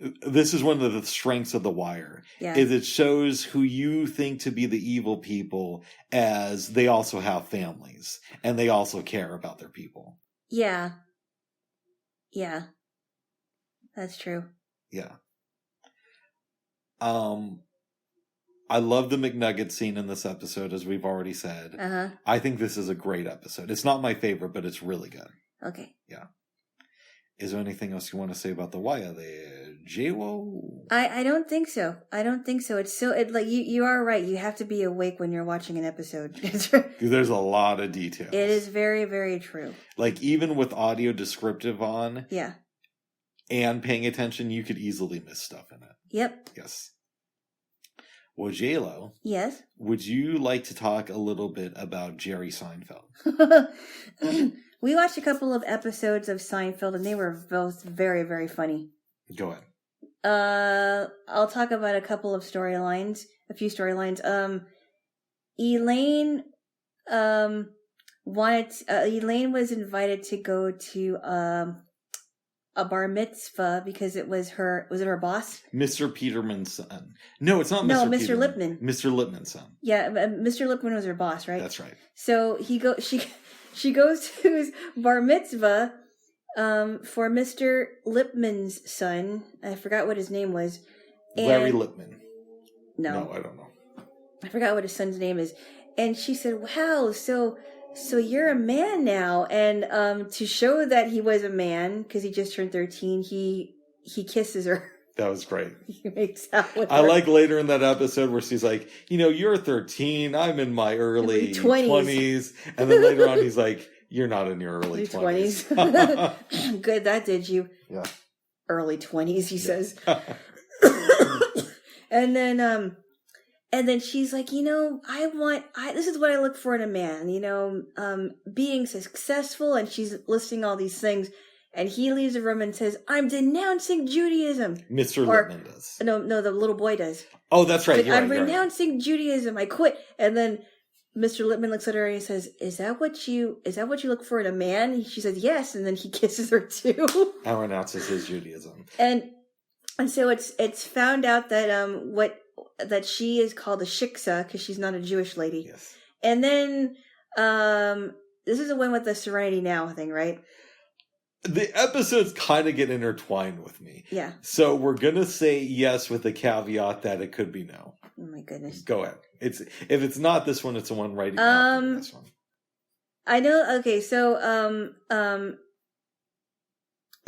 this is one of the strengths of The Wire, Yeah. is it shows who you think to be the evil people as they also have families and they also care about their people. Yeah. Yeah. That's true. Yeah. I love the McNugget scene in this episode, as we've already said. Uh-huh. I think this is a great episode. It's not my favorite, but it's really good. Okay. Yeah. Is there anything else you want to say about The Wire there, Jaylo? I don't think so. It's so, you are right. You have to be awake when you're watching an episode. There's a lot of details. It is very, very true. Like, even with audio descriptive on. Yeah. And paying attention, you could easily miss stuff in it. Yep. Yes. Well, Jaylo. Yes? Would you like to talk a little bit about Jerry Seinfeld? We watched a couple of episodes of Seinfeld, and they were both very, very funny. Go ahead. I'll talk about a few storylines. Elaine, Elaine was invited to go to, a bar mitzvah because was it her boss? Mr. Peterman's son. No, it's not Mr. No, Mr. Peterman. Lipman. Mr. Lipman's son. Yeah, Mr. Lipman was her boss, right? That's right. So she goes to his bar mitzvah for Mr. Lipman's son. I forgot what his name was. Larry Lipman. No, I don't know. I forgot what his son's name is. And she said, "Wow, so you're a man now." And to show that he was a man, because he just turned 13, he kisses her. That was great. He makes out with her. I like later in that episode where she's like, you're 13, I'm in my early 20s. And then later on he's like, you're not in your early 20s. Good, that did you. Yeah. Early 20s, he says. And then she's like, this is what I look for in a man, being successful, and she's listing all these things, and he leaves the room and says, "I'm denouncing Judaism." Mr. Lipman does. No, the little boy does. Oh, that's right. I'm renouncing Judaism. I quit. And then Mr. Lipman looks at her and he says, Is that what you look for in a man? She says, yes. And then he kisses her too. And renounces his Judaism. And so it's found out that that she is called a shiksa because she's not a Jewish lady. Yes. And then this is the one with the Serenity Now thing, right? The episodes kind of get intertwined with me. Yeah. So we're going to say yes with the caveat that it could be no. Oh my goodness. Go ahead. If it's not this one, it's the one right after this one. I know. Okay. So,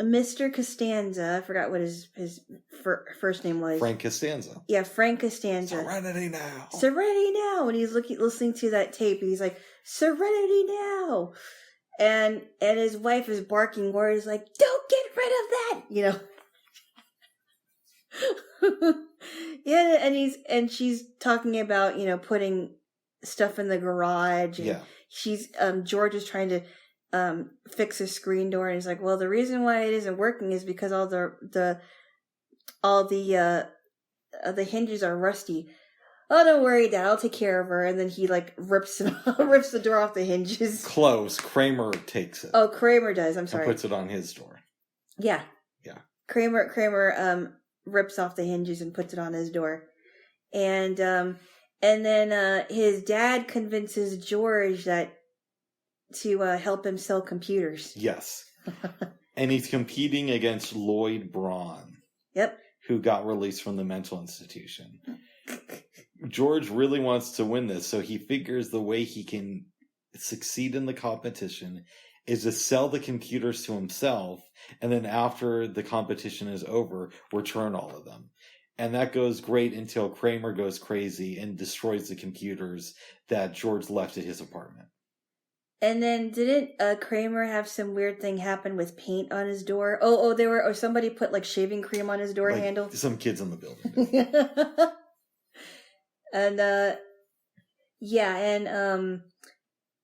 Mr. Costanza, I forgot what his first name was. Frank Costanza. Yeah, Frank Costanza. Serenity now. Serenity now. And he's listening to that tape. And he's like, Serenity now. And his wife is barking words like, don't get rid of that, Yeah, and she's talking about, putting stuff in the garage. And yeah. She's, George is trying to fix a screen door, and he's like, well, the reason why it isn't working is because all the hinges are rusty. Oh, don't worry, Dad, I'll take care of her. And then he rips the door off the hinges. Close. Kramer takes it. Oh, Kramer does. I'm sorry. And puts it on his door. Yeah. Yeah. Kramer rips off the hinges and puts it on his door. And then his dad convinces George to help him sell computers. Yes. And he's competing against Lloyd Braun. Yep. Who got released from the mental institution. George really wants to win this, so he figures the way he can succeed in the competition is to sell the computers to himself, and then after the competition is over, return all of them. And that goes great until Kramer goes crazy and destroys the computers that George left at his apartment. And then didn't Kramer have some weird thing happen with paint on his door? Or somebody put shaving cream on his door handle? Some kids in the building. And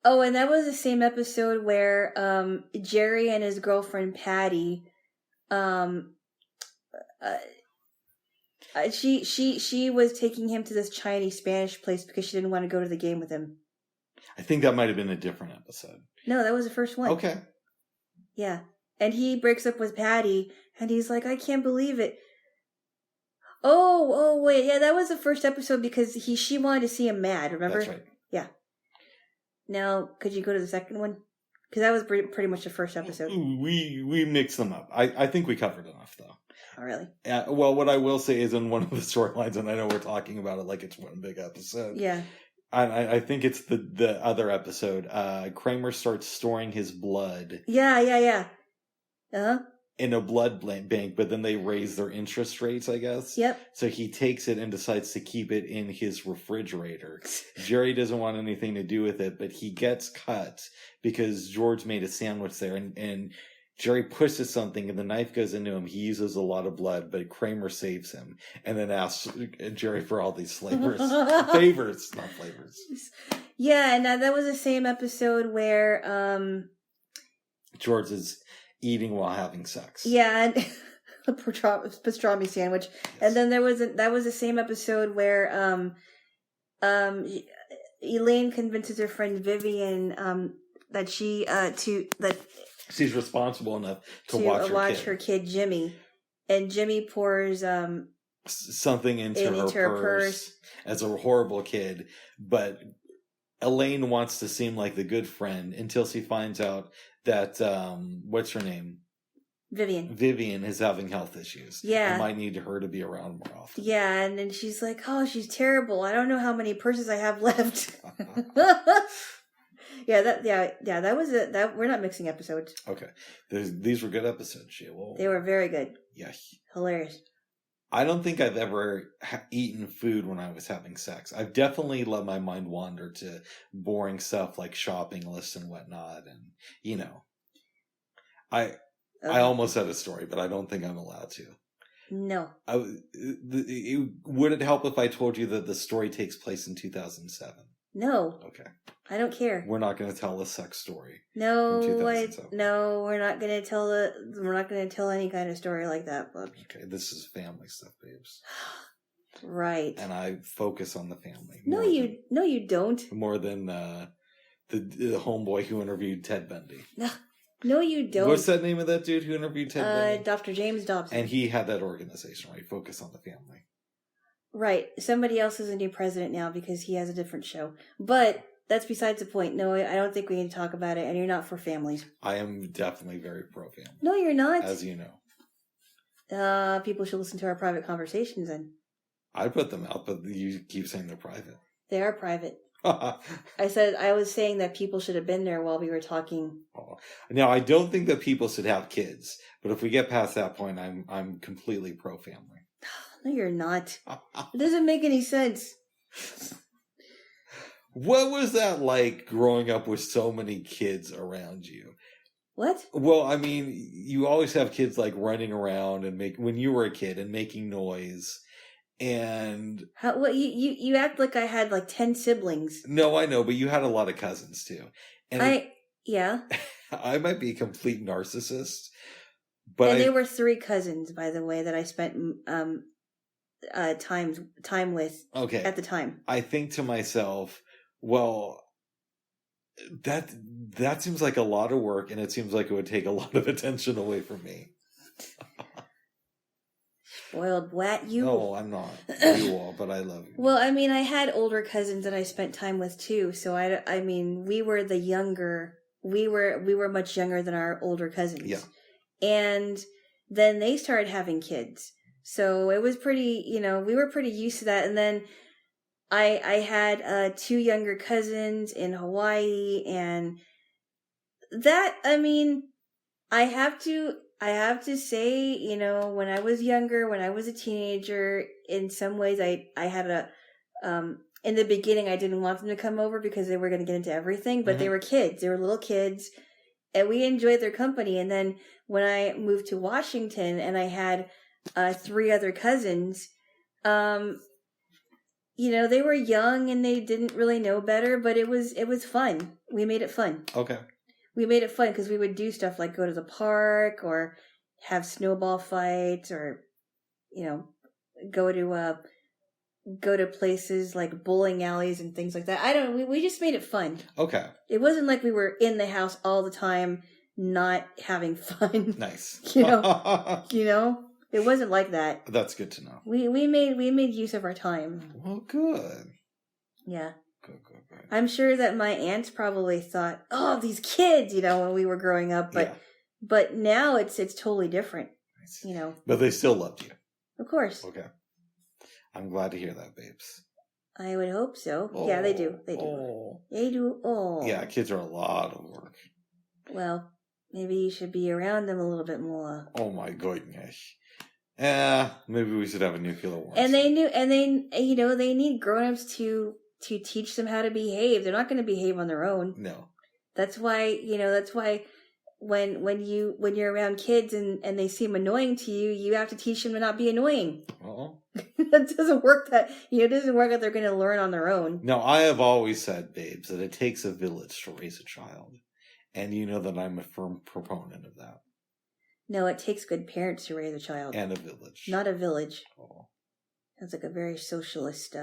and that was the same episode where Jerry and his girlfriend Patty She was taking him to this Chinese Spanish place because she didn't want to go to the game with him. I think that might have been a different episode. No, that was the first one. Okay. Yeah. And he breaks up with Patty, and he's like, I can't believe it. Oh, wait. Yeah, that was the first episode because she wanted to see him mad, remember? That's right. Yeah. Now, could you go to the second one? Because that was pretty much the first episode. We mixed them up. I think we covered enough, though. Oh, really? Well, what I will say is in one of the storylines, and I know we're talking about it like it's one big episode. Yeah. I think it's the other episode. Kramer starts storing his blood. Yeah. Uh-huh. In a blood bank, but then they raise their interest rates, I guess. Yep. So he takes it and decides to keep it in his refrigerator. Jerry doesn't want anything to do with it, but he gets cut because George made a sandwich there, and Jerry pushes something and the knife goes into him. He uses a lot of blood, but Kramer saves him and then asks Jerry for all these flavors. Favors, not flavors. Yeah, and that was the same episode where George is eating while having sex. Yeah, and a pastrami sandwich. Yes. And then that was the same episode where Elaine convinces her friend Vivian that she's responsible enough to watch her kid Jimmy, and Jimmy pours something into her purse as a horrible kid, but Elaine wants to seem like the good friend until she finds out that what's her name? Vivian is having health issues. Yeah. And might need her to be around more often. Yeah, and then she's like, oh, she's terrible. I don't know how many purses I have left. That was it. We're not mixing episodes. Okay. These were good episodes, Jaylo. They were very good. Yeah. Hilarious. I don't think I've ever eaten food when I was having sex. I've definitely let my mind wander to boring stuff like shopping lists and whatnot. And, I almost had a story, but I don't think I'm allowed to. No. Would it help if I told you that the story takes place in 2007? No. Okay. I don't care. We're not going to tell a sex story. No, we're not going to tell we're not going to tell any kind of story like that, Bob. Okay, this is family stuff, babes. Right. And I focus on the family. No, you don't. More than the homeboy who interviewed Ted Bundy. No, you don't. What's that name of that dude who interviewed Ted Bundy? Dr. James Dobson. And he had that organization, right? Focus on the family. Right. Somebody else is a new president now because he has a different show. But that's besides the point. No, I don't think we need to talk about it, and you're not for families. I am definitely very pro-family. No, you're not. As you know. People should listen to our private conversations then. I put them out, but you keep saying they're private. They are private. I was saying that people should have been there while we were talking. Oh. Now, I don't think that people should have kids, but if we get past that point, I'm completely pro-family. No, you're not. It doesn't make any sense. What was that like growing up with so many kids around you? What? Well, I mean, you always have kids like running around and when you were a kid and making noise. And what you act like I had like 10 siblings. No, I know, but you had a lot of cousins too. And yeah. I might be a complete narcissist, but there were 3 cousins, by the way, that I spent time with. Okay. At the time. I think to myself, well, that seems like a lot of work, and it seems like it would take a lot of attention away from me. Spoiled brat, you. No, I'm not. You all, but I love you. Well, I mean, I had older cousins that I spent time with too. So I mean, we were the younger. We were much younger than our older cousins. Yeah. And then they started having kids. So it was pretty. We were pretty used to that. And then I had 2 younger cousins in Hawaii, and that. I mean, I have to say, when I was younger, when I was a teenager, in some ways I had in the beginning, I didn't want them to come over because they were going to get into everything, but they were kids. They were little kids, and we enjoyed their company. And then when I moved to Washington and I had 3 other cousins, they were young and they didn't really know better, but it was fun. We made it fun. Okay. We made it fun because we would do stuff like go to the park or have snowball fights or, go to places like bowling alleys and things like that. I don't. We just made it fun. Okay. It wasn't like we were in the house all the time, not having fun. Nice. You know, it wasn't like that. That's good to know. We made use of our time. Well, good. Yeah. Good. I'm sure that my aunts probably thought, "Oh, these kids," when we were growing up, but now it's totally different. Nice. But they still loved you. Of course. Okay. I'm glad to hear that, babes. I would hope so. Oh, yeah, they do. They do. Oh. They do. Oh. Yeah, kids are a lot of work. Well, maybe you should be around them a little bit more. Oh my goodness. Maybe we should have a nuclear war. And they need grown-ups to teach them how to behave. They're not going to behave on their own. No. That's why when you're around kids and they seem annoying to you, you have to teach them to not be annoying. Uh-oh. That doesn't work it doesn't work that they're going to learn on their own. No, I have always said, babes, that it takes a village to raise a child. And you know that I'm a firm proponent of that. No, it takes good parents to raise a child. And a village. Not a village. Oh. That's like a very socialist,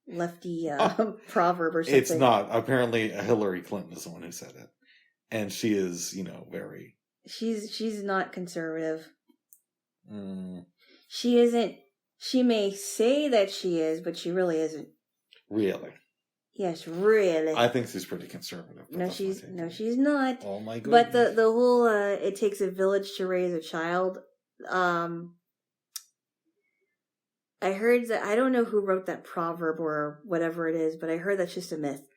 lefty proverb or something. It's not. Apparently, Hillary Clinton is the one who said it. And she is, very... She's not conservative. Mm. She isn't... She may say that she is, but she really isn't. Really? Yes, really. I think she's pretty conservative. No, she's not. Oh my goodness. But the whole it takes a village to raise a child. I heard that, I don't know who wrote that proverb or whatever it is, but I heard that's just a myth.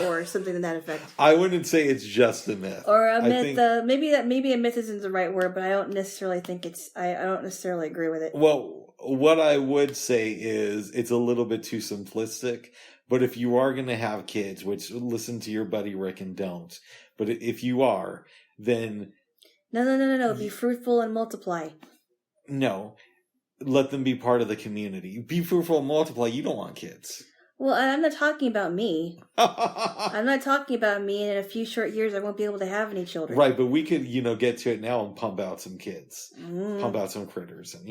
Or something to that effect. I wouldn't say it's just a myth. Or a myth. Maybe a myth isn't the right word, but I don't necessarily think it's. I don't necessarily agree with it. Well, what I would say is it's a little bit too simplistic. But if you are going to have kids, which listen to your buddy Rick and don't. But if you are, then no. Be fruitful and multiply. No, let them be part of the community. Be fruitful and multiply. You don't want kids. Well, I'm not talking about me. I'm not talking about me, and in a few short years I won't be able to have any children. Right, but we could, get to it now and pump out some kids. Pump out some critters and,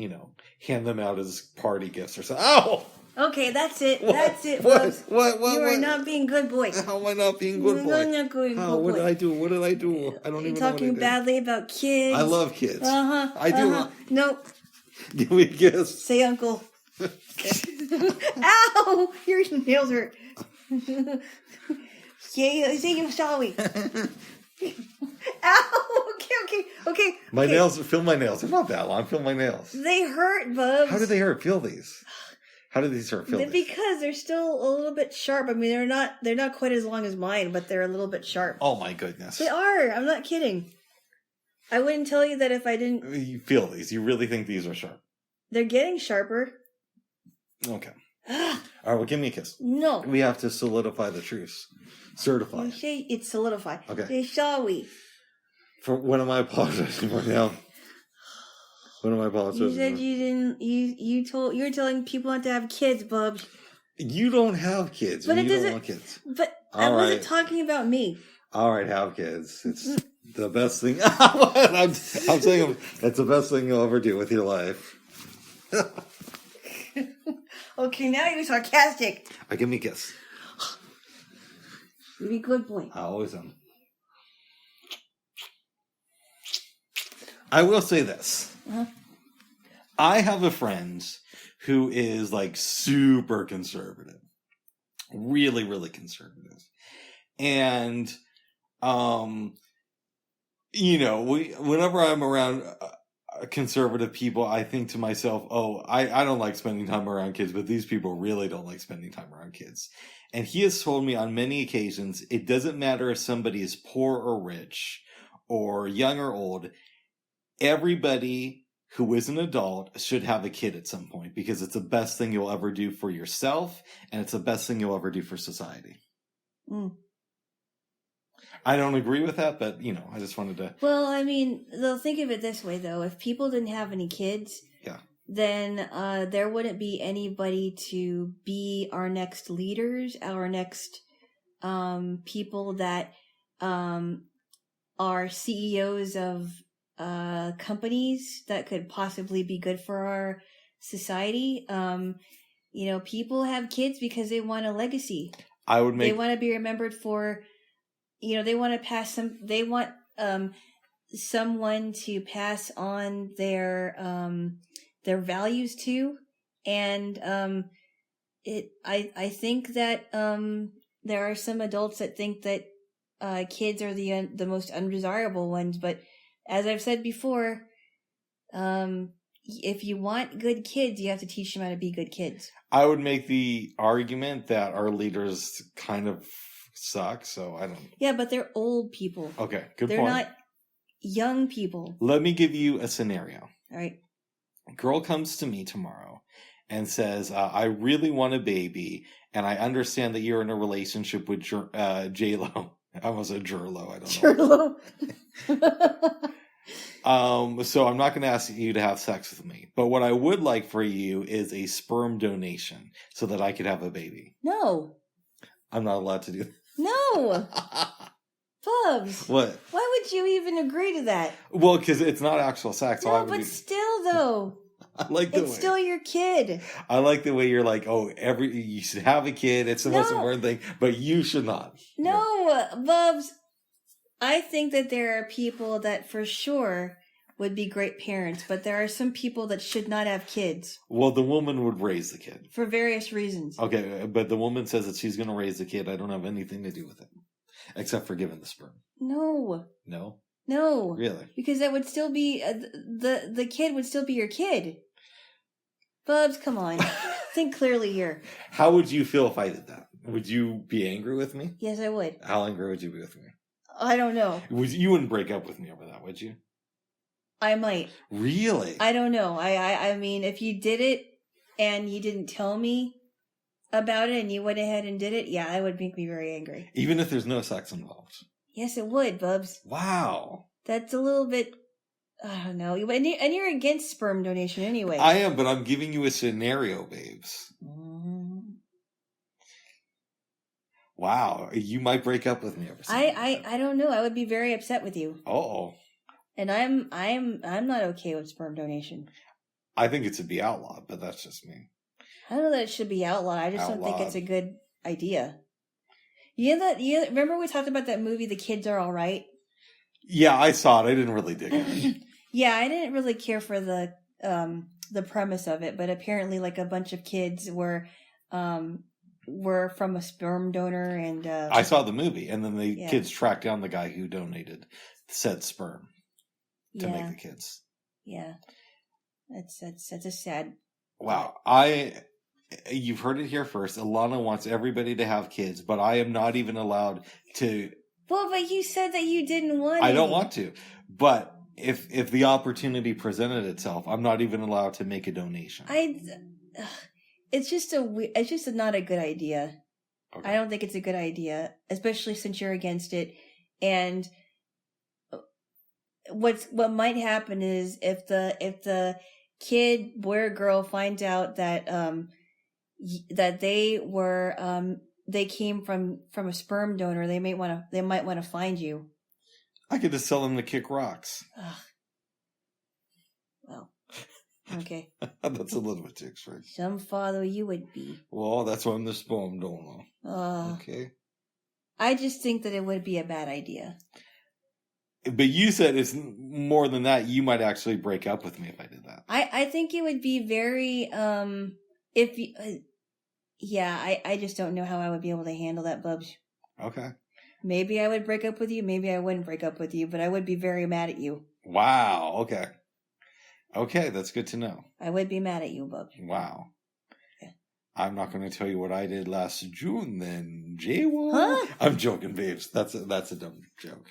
hand them out as party gifts or something. Ow! Okay, that's it. What? That's it, What? folks. What? You are not being good boy. How am I not being good boy? You're not good How? boy. What did I do? What did I do? I don't even know what I talking did. badly about kids. I love kids. I do. Nope. Give me a kiss. Say uncle. Ow! Your nails hurt. Say you're sorry. Ow! Okay. My nails, feel my nails. They're not that long. Feel my nails. They hurt, Bubs. How do they hurt? Feel these. How do these hurt? Feel these. Because they're still a little bit sharp. I mean, they're not quite as long as mine, but they're a little bit sharp. Oh my goodness. They are. I'm not kidding. I wouldn't tell you that if I didn't. You feel these. You really think these are sharp? They're getting sharper. Okay. All right, well, give me a kiss. No. We have to solidify the truce. Certify. You say it's solidified. Okay. Say sorry. For what am I apologizing for now? What am I apologizing You said for? you didn't. You were telling people not to have kids, Bubs. You don't have kids. But you it don't doesn't. want kids. But I wasn't talking about me. All right, have kids. It's the best thing. I'm saying it's the best thing you'll ever do with your life. Okay, now you're sarcastic. Give me a kiss. You be a good boy. I always am. I will say this. Uh-huh. I have a friend who is like super conservative. Really, really conservative. And, whenever I'm around conservative people, I think to myself, I don't like spending time around kids, but these people really don't like spending time around kids. And he has told me on many occasions, it doesn't matter if somebody is poor or rich or young or old. Everybody who is an adult should have a kid at some point because it's the best thing you'll ever do for yourself and it's the best thing you'll ever do for society. Mm. I don't agree with that, but, I just wanted to... Well, I mean, they'll think of it this way, though. If people didn't have any kids, then there wouldn't be anybody to be our next leaders, our next people that are CEOs of companies that could possibly be good for our society. People have kids because they want a legacy. They want to be remembered for, they want to pass they want someone to pass on their values to. And I think that there are some adults that think that kids are the most undesirable ones, but as I've said before, if you want good kids, you have to teach them how to be good kids. I would make the argument that our leaders kind of suck, so I don't... Yeah, but they're old people. Okay, good point. They're not young people. Let me give you a scenario. All right. A girl comes to me tomorrow and says, I really want a baby, and I understand that you're in a relationship with Jaylo. I almost said Jaylo. I don't know. Jaylo. So I'm not going to ask you to have sex with me. But what I would like for you is a sperm donation so that I could have a baby. No. I'm not allowed to do that. No. Bubs. What? Why would you even agree to that? Well, because it's not actual sex. No, but still, though. I like the way. It's still your kid. I like the way you're like, you should have a kid. It's the most important thing, but you should not. No, Bubs. I think that there are people that for sure would be great parents, but there are some people that should not have kids. Well, the woman would raise the kid. For various reasons. Okay, but the woman says that she's going to raise the kid. I don't have anything to do with it, except for giving the sperm. No. No? No. Really? Because that would still be, the kid would still be your kid. Bubs, come on. Think clearly here. How would you feel if I did that? Would you be angry with me? Yes, I would. How angry would you be with me? I don't know. You wouldn't break up with me over that, would you? I might. Really? I don't know. I mean, if you did it and you didn't tell me about it and you went ahead and did it, yeah, that would make me very angry. Even if there's no sex involved? Yes, it would, Bubs. Wow. That's a little bit, I don't know. And you're against sperm donation anyway. I am, but I'm giving you a scenario, babes. Wow. You might break up with me over something. I don't know. I would be very upset with you. Uh-oh. And I'm not okay with sperm donation. I think it should be outlawed, but that's just me. I don't know that it should be outlawed. I just don't think it's a good idea. Remember we talked about that movie, The Kids Are Alright? Yeah, I saw it. I didn't really dig it. Yeah, I didn't really care for the premise of it, but apparently like a bunch of kids were from a sperm donor, and I saw the movie, and then the kids tracked down the guy who donated said sperm to make the kids. Yeah. That's a sad. Wow. You've heard it here first. Alana wants everybody to have kids, but I am not even allowed to. Well, but you said that you didn't want I don't want to. But if the opportunity presented itself, I'm not even allowed to make a donation. It's just not a good idea. Okay. I don't think it's a good idea, especially since you're against it. And what might happen is if the kid, boy or girl, finds out that that they came from a sperm donor, they might want to find you. I could just tell them to kick rocks. Ugh. Well, okay. That's a little bit too extreme. Some father you would be. Well, that's why I'm the sperm donor. Okay. I just think that it would be a bad idea. But you said it's more than that. You might actually break up with me if I did that. I think it would be very I just don't know how I would be able to handle that, Bubs. Okay. Maybe I would break up with you. Maybe I wouldn't break up with you, but I would be very mad at you. Wow. Okay. Okay, that's good to know. I would be mad at you, Bubs. Wow. Okay. I'm not going to tell you what I did last June then, Jaylo. Huh? I'm joking, babes. That's a dumb joke.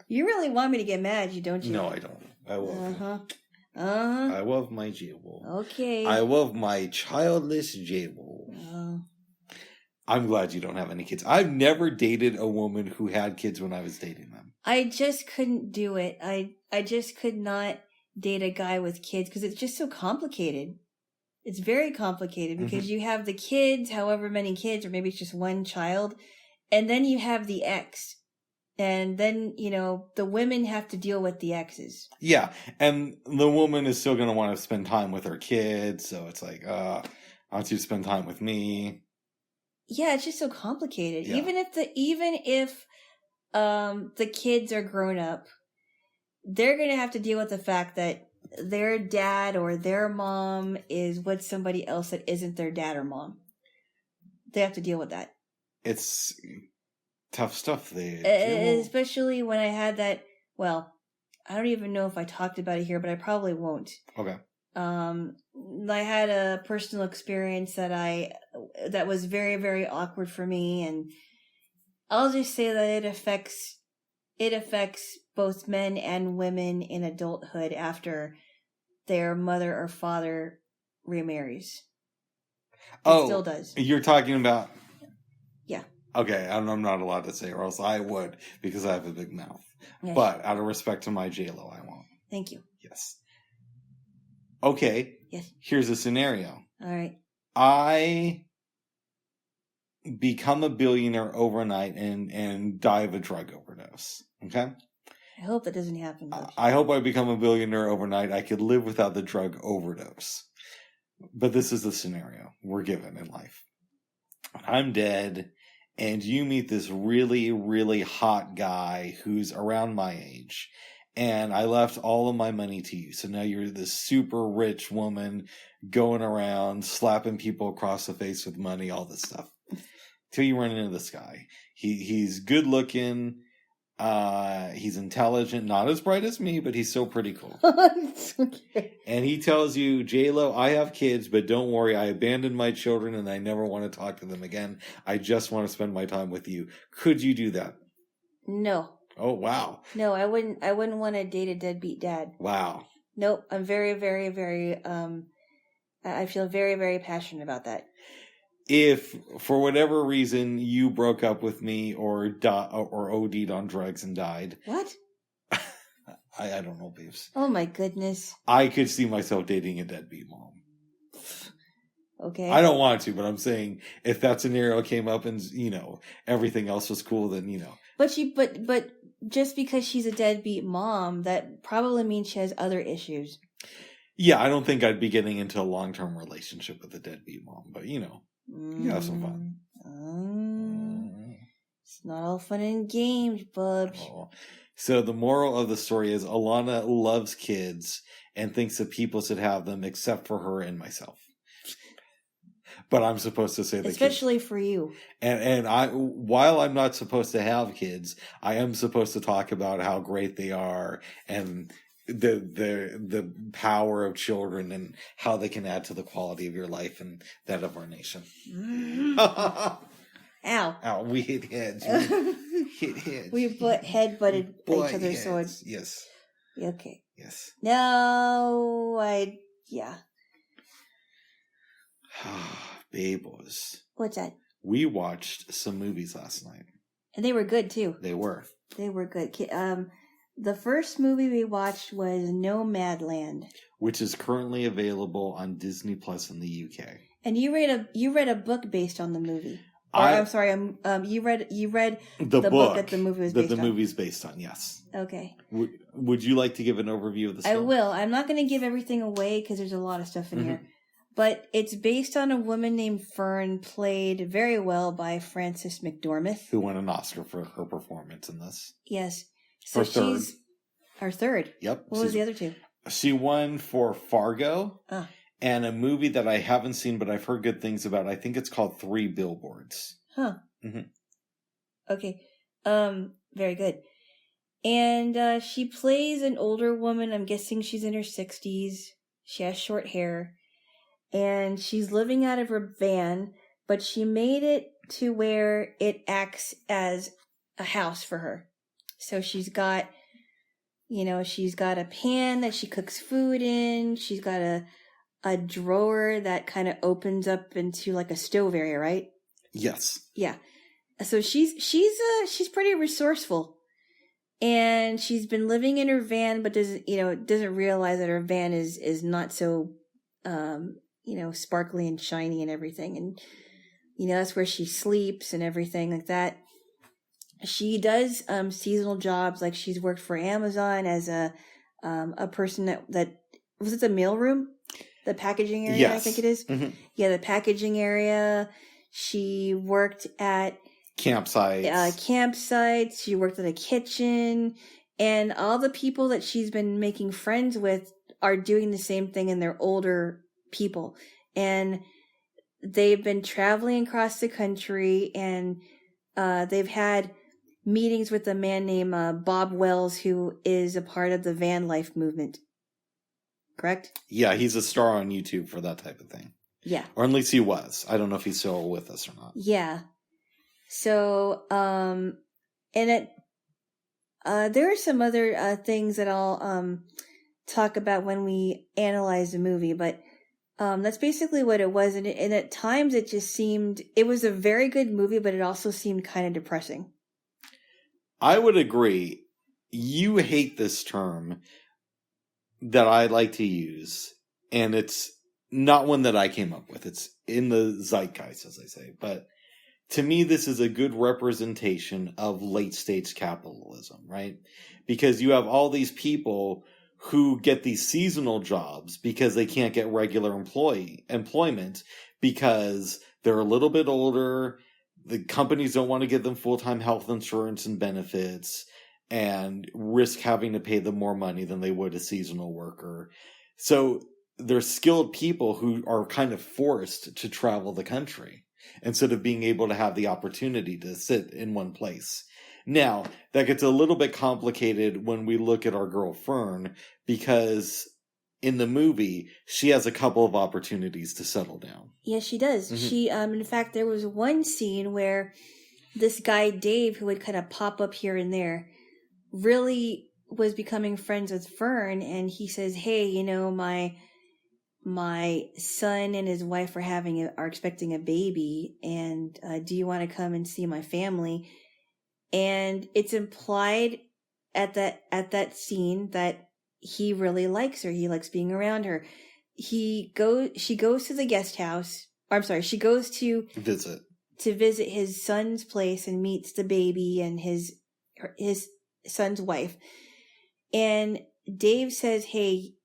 You really want me to get mad, don't you? No, I don't. I love I love my Jaylo. Okay. I love my childless Jaylo. I'm glad you don't have any kids. I've never dated a woman who had kids when I was dating them. I just couldn't do it. I just could not date a guy with kids because it's just so complicated. It's very complicated because you have the kids, however many kids, or maybe it's just one child, and then you have the ex. And then, the women have to deal with the exes. Yeah, and the woman is still going to want to spend time with her kids, so it's like, I want you to spend time with me. Yeah, it's just so complicated. Yeah. Even if the kids are grown up, they're going to have to deal with the fact that their dad or their mom is with somebody else that isn't their dad or mom. They have to deal with that. It's tough stuff. Especially when I had that, well, I don't even know if I talked about it here, but I probably won't. Okay. I had a personal experience that was very, very awkward for me, and I'll just say that it affects both men and women in adulthood after their mother or father remarries. It still does. You're talking about... Yeah. Okay, I'm not allowed to say, or else I would, because I have a big mouth. Yes. But out of respect to my Jaylo, I won't. Thank you. Yes. Okay. Yes. Here's a scenario. All right. I become a billionaire overnight and die of a drug overdose. Okay? I hope that doesn't happen. I hope I become a billionaire overnight. I could live without the drug overdose. But this is the scenario we're given in life. I'm dead, and you meet this really, really hot guy who's around my age. And I left all of my money to you. So now you're this super rich woman going around slapping people across the face with money, all this stuff. Till you run into this guy. He's good looking. He's intelligent, not as bright as me, but he's still pretty cool. Okay. And he tells you, Jaylo, I have kids, but don't worry, I abandoned my children and I never want to talk to them again. I just want to spend my time with you. Could you do that? No. Oh, wow. No, I wouldn't want to date a deadbeat dad. Wow. Nope. I'm very, very, very, I feel very, very passionate about that. If, for whatever reason, you broke up with me or OD'd on drugs and died. What? I don't know, babes. Oh, my goodness. I could see myself dating a deadbeat mom. Okay. I don't want to, but I'm saying if that scenario came up and, everything else was cool, then, But just because she's a deadbeat mom, that probably means she has other issues. Yeah, I don't think I'd be getting into a long-term relationship with a deadbeat mom, but, you have some fun. It's not all fun and games, bubs. Oh. So the moral of the story is Alana loves kids and thinks that people should have them except for her and myself. But I'm supposed to say that especially for you. And while I'm not supposed to have kids, I am supposed to talk about how great they are and the power of children and how they can add to the quality of your life and that of our nation. Ow. Ow, we hit heads. Hit heads. We head-butted each other's heads. swords. Yes. Okay. Yes. No, yeah. Babos. What's that? We watched some movies last night. And they were good, too. They were. They were good. The first movie we watched was Nomadland, which is currently available on Disney Plus in the UK. And you read a book based on the movie. I'm sorry. You read the book that the movie was based on. The movie's based on, yes. Okay. Would you like to give an overview of the story? I will. I'm not going to give everything away because there's a lot of stuff in here. But it's based on a woman named Fern, played very well by Frances McDormand, who won an Oscar for her performance in this. Yes. So she's our third. Yep. What was the other two? She won for Fargo and a movie that I haven't seen, but I've heard good things about. I think it's called 3 Billboards. Huh. Okay. Very good. And she plays an older woman. I'm guessing she's in her 60s. She has short hair. And she's living out of her van, but she made it to where it acts as a house for her. So she's got a pan that she cooks food in. She's got a drawer that kind of opens up into like a stove area, right? Yes. Yeah. So she's pretty resourceful. And she's been living in her van, but doesn't realize that her van is not so sparkly and shiny and everything. And, that's where she sleeps and everything like that. she does seasonal jobs. Like she's worked for Amazon as a person that was it the mailroom, the packaging area. Yes. I think it is. Mm-hmm. Yeah, the packaging area. She worked at campsites. She worked at a kitchen, and all the people that she's been making friends with are doing the same thing, and they're older people, and they've been traveling across the country, and they've had meetings with a man named Bob Wells, who is a part of the van life movement. Correct? Yeah, he's a star on YouTube for that type of thing. Yeah. Or at least he was. I don't know if he's still with us or not. Yeah. So, and there are some other things that I'll talk about when we analyze the movie, but that's basically what it was. And at times it just seemed, it was a very good movie, but it also seemed kind of depressing. I would agree. You hate this term that I like to use, and it's not one that I came up with. It's in the zeitgeist, as I say. But to me, this is a good representation of late-stage capitalism, right? Because you have all these people who get these seasonal jobs because they can't get regular employment because they're a little bit older. The companies don't want to give them full-time health insurance and benefits and risk having to pay them more money than they would a seasonal worker. So they're skilled people who are kind of forced to travel the country instead of being able to have the opportunity to sit in one place. Now, that gets a little bit complicated when we look at our girl Fern, because in the movie, she has a couple of opportunities to settle down. Yes, she does. Mm-hmm. She, in fact, there was one scene where this guy, Dave, who would kind of pop up here and there, really was becoming friends with Fern, and he says, hey, you know, my son and his wife are expecting a baby, and do you want to come and see my family? And it's implied at that scene that he really likes her. He likes being around her. She goes to the guest house. Or, I'm sorry, she goes to visit his son's place and meets the baby and his son's wife. And Dave says, hey,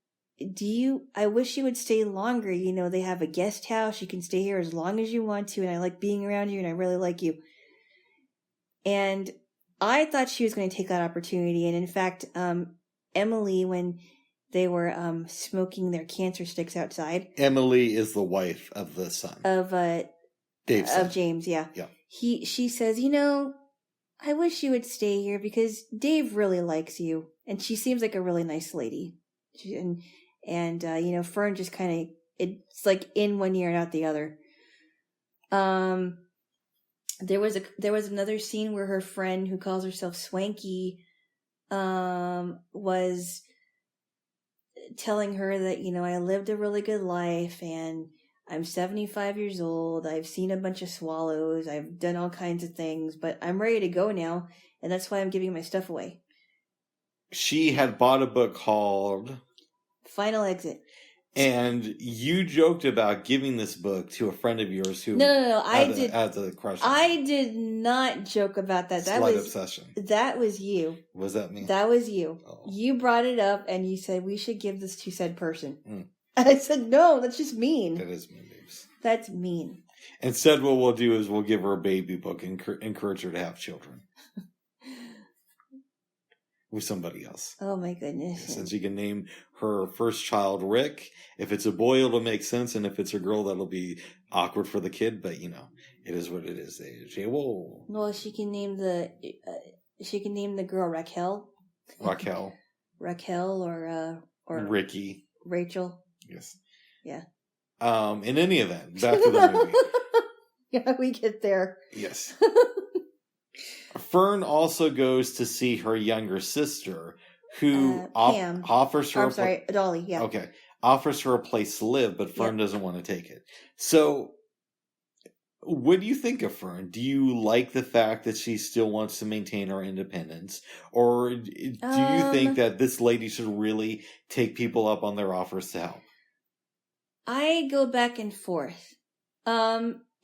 I wish you would stay longer. You know, they have a guest house. You can stay here as long as you want to. And I like being around you and I really like you. And I thought she was going to take that opportunity. And in fact, Emily, when they were smoking their cancer sticks outside. Emily is the wife of the son. Of Dave's son. Of James, yeah. Yeah. She says, you know, I wish you would stay here because Dave really likes you. And she seems like a really nice lady. And you know, Fern just kind of, it's like in one ear and out the other. There was another scene where her friend, who calls herself Swanky, was telling her that, you know, I lived a really good life and I'm 75 years old. I've seen a bunch of swallows. I've done all kinds of things, but I'm ready to go now. And that's why I'm giving my stuff away. She had bought a book called Final Exit. And you joked about giving this book to a friend of yours who No. Had a crush on I did not joke about that. That was obsession. That was you. What does that mean? That was you. Oh. You brought it up and you said we should give this to said person. And I said, no, that's just mean. That is mean, babes. That's mean. Instead, what we'll do is we'll give her a baby book and encourage her to have children. With somebody else. Oh my goodness. Since she can name her first child Rick. If it's a boy, it'll make sense. And if it's a girl, that'll be awkward for the kid. But, you know, it is what it is. Whoa. Well, she can name the girl Raquel. Raquel or Ricky. Rachel. Yes. Yeah. In any event, back to the movie. Yeah, we get there. Yes. Fern also goes to see her younger sister, who offers her Dolly, yeah. Okay. Offers her a place to live, but Fern doesn't want to take it. So, what do you think of Fern? Do you like the fact that she still wants to maintain her independence? Or do you think that this lady should really take people up on their offers to help? I go back and forth.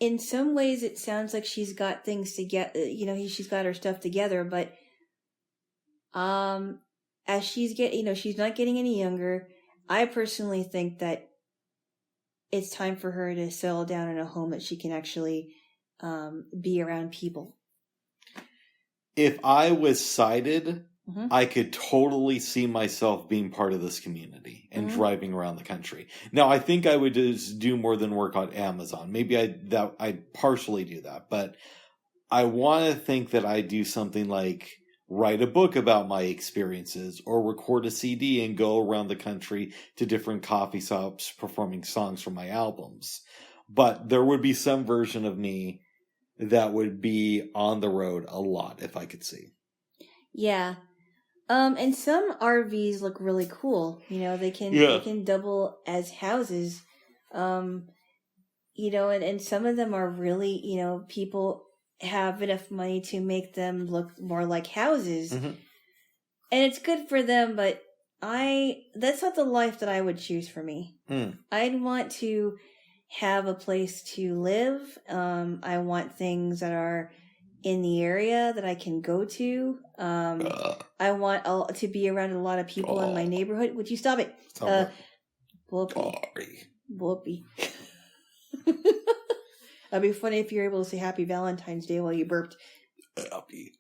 in some ways it sounds like she's got things together, she's got her stuff together, but as she's she's not getting any younger. I personally think that it's time for her to settle down in a home that she can actually be around people. If I was sighted, I could totally see myself being part of this community and driving around the country. Now, I think I would just do more than work on Amazon. Maybe I'd partially do that, but I want to think that I do something like write a book about my experiences or record a CD and go around the country to different coffee shops performing songs from my albums. But there would be some version of me that would be on the road a lot if I could see. Yeah. And some RVs look really cool. They can double as houses. And some of them are really, people have enough money to make them look more like houses. And it's good for them, but that's not the life that I would choose for me. I'd want to have a place to live. I want things that are in the area that I can go to. I want to be around a lot of people in my neighborhood. Would you stop it? Whoopee. That'd be funny if you're able to say Happy Valentine's Day while you burped. Happy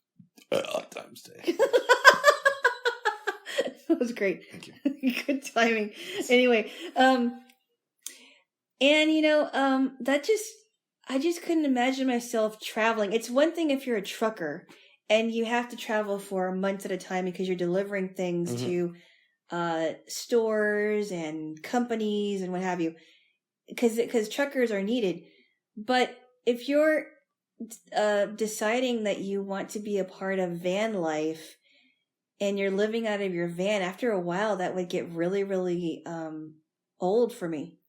Valentine's Day. That was great. Thank you. Good timing. Anyway, I just couldn't imagine myself traveling. It's one thing if you're a trucker and you have to travel for months at a time because you're delivering things to stores and companies and what have you, because truckers are needed. But if you're deciding that you want to be a part of van life and you're living out of your van, after a while that would get really, really old for me.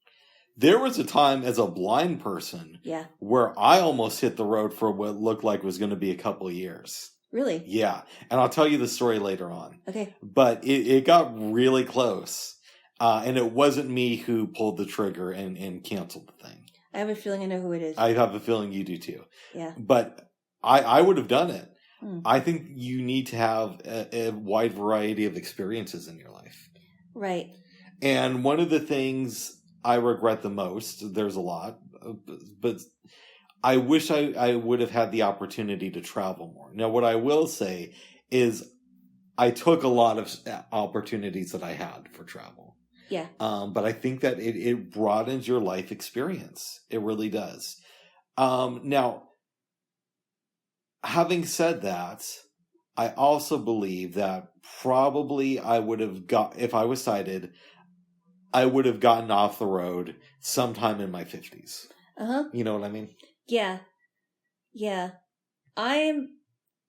There was a time as a blind person where I almost hit the road for what looked like was going to be a couple of years. Really? Yeah. And I'll tell you the story later on. Okay. But it got really close. And it wasn't me who pulled the trigger and canceled the thing. I have a feeling I know who it is. I have a feeling you do too. Yeah. But I would have done it. I think you need to have a wide variety of experiences in your life. Right. And one of the things I regret the most, there's a lot, but I wish I would have had the opportunity to travel more. Now, what I will say is I took a lot of opportunities that I had for travel. Yeah. But I think that it broadens your life experience. It really does. Now, having said that, I also believe that probably I would have if I was sighted, I would have gotten off the road sometime in my 50s. You know what I mean? Yeah. Yeah. I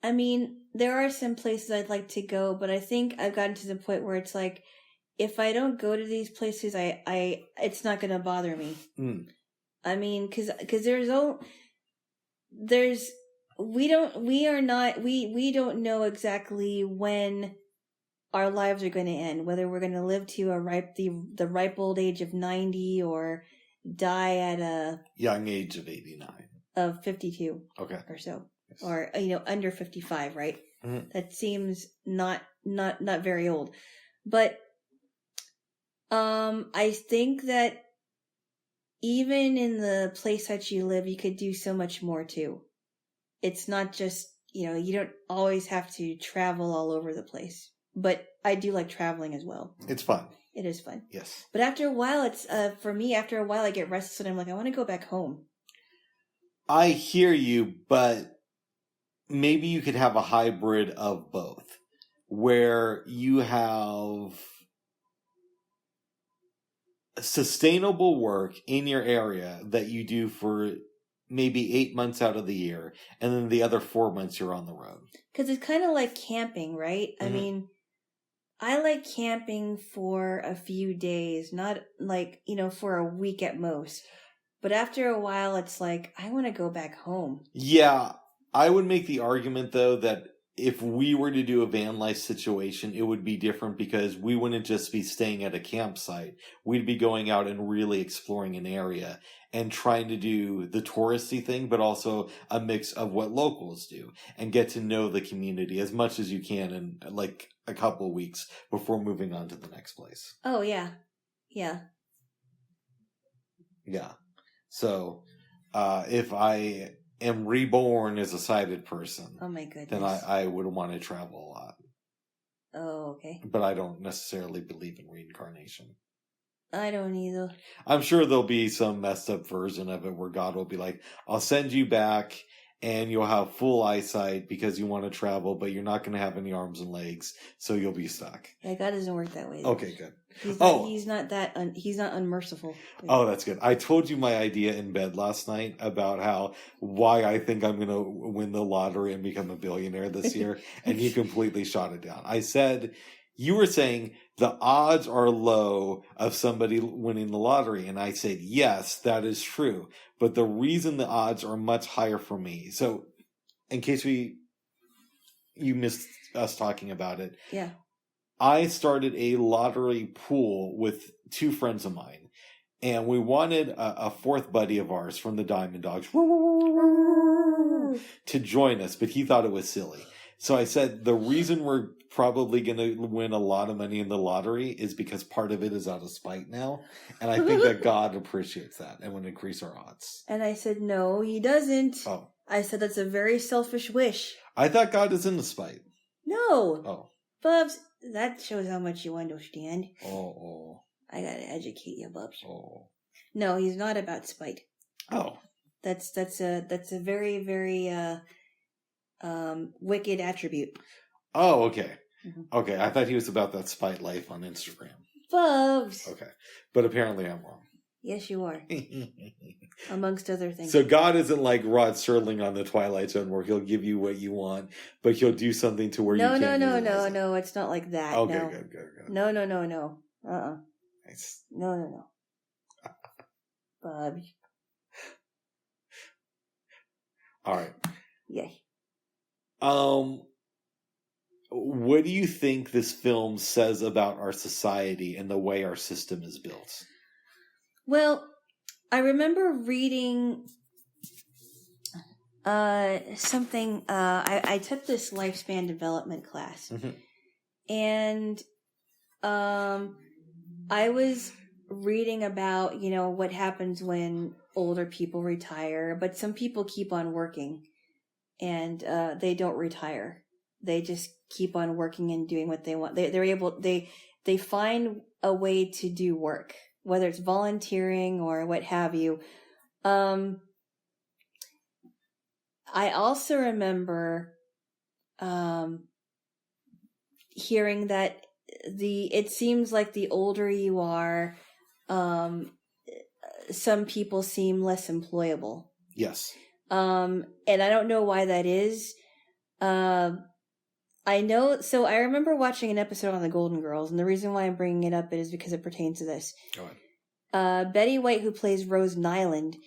mean, there are some places I'd like to go, but I think I've gotten to the point where it's like, if I don't go to these places, it's not going to bother me. I mean, cause we don't know exactly when our lives are going to end, whether we're going to live to the ripe old age of 90 or die at a young age of 89, of 52, okay, or so, yes. Or under 55, right? That seems not very old, but I think that even in the place that you live, you could do so much more too. It's not just, you don't always have to travel all over the place. But I do like traveling as well. It's fun. It is fun. Yes. But after a while, for me, after a while, I get restless and I'm like, I want to go back home. I hear you, but maybe you could have a hybrid of both, where you have sustainable work in your area that you do for maybe 8 months out of the year, and then the other 4 months you're on the road. Because it's kind of like camping, right? I mean, I like camping for a few days, not like, for a week at most. But after a while, it's like, I want to go back home. Yeah, I would make the argument, though, that if we were to do a van life situation, it would be different because we wouldn't just be staying at a campsite. We'd be going out and really exploring an area and trying to do the touristy thing, but also a mix of what locals do and get to know the community as much as you can in like a couple weeks before moving on to the next place. Oh, yeah. Yeah. Yeah. So, if I am reborn as a sighted person, Oh, my goodness. then I would want to travel a lot. Oh, okay. But I don't necessarily believe in reincarnation. I don't either. I'm sure there'll be some messed up version of it where God will be like, I'll send you back and you'll have full eyesight because you want to travel, but you're not going to have any arms and legs, so you'll be stuck. Yeah, God doesn't work that way. Okay, good. He's not unmerciful. Oh, that's good. I told you my idea in bed last night about why I think I'm going to win the lottery and become a billionaire this year, and you completely shot it down. I said, you were saying the odds are low of somebody winning the lottery, and I said, yes, that is true, but the reason the odds are much higher for me. So, in case you missed us talking about it. Yeah. I started a lottery pool with two friends of mine, and we wanted a fourth buddy of ours from the Diamond Dogs to join us, but he thought it was silly. So I said, the reason we're probably going to win a lot of money in the lottery is because part of it is out of spite now, and I think that God appreciates that and would increase our odds. And I said, no, he doesn't. Oh. I said, that's a very selfish wish. I thought God is into spite. No. Oh. Bubs, that shows how much you understand. Oh. I gotta educate you, Bubs. Oh. No, he's not about spite. Oh. That's a very, very wicked attribute. Oh, okay. Mm-hmm. Okay, I thought he was about that spite life on Instagram. Bubs. Okay, but apparently I'm wrong. Yes, you are. Amongst other things. So God isn't like Rod Serling on The Twilight Zone where he'll give you what you want, but he'll do something to where you can't No, it's not like that. Okay, no. Good. No. Nice. No. Bob. All right. Yay. What do you think this film says about our society and the way our system is built? Well, I remember reading something. I took this lifespan development class, mm-hmm. and I was reading about what happens when older people retire, but some people keep on working, and they don't retire. They just keep on working and doing what they want. They find a way to do work, whether it's volunteering or what have you. I also remember hearing that it seems like the older you are, some people seem less employable. Yes. And I don't know why that is. I remember watching an episode on the Golden Girls, and the reason why I'm bringing it up is because it pertains to this. Go ahead. Betty White, who plays Rose Nyland,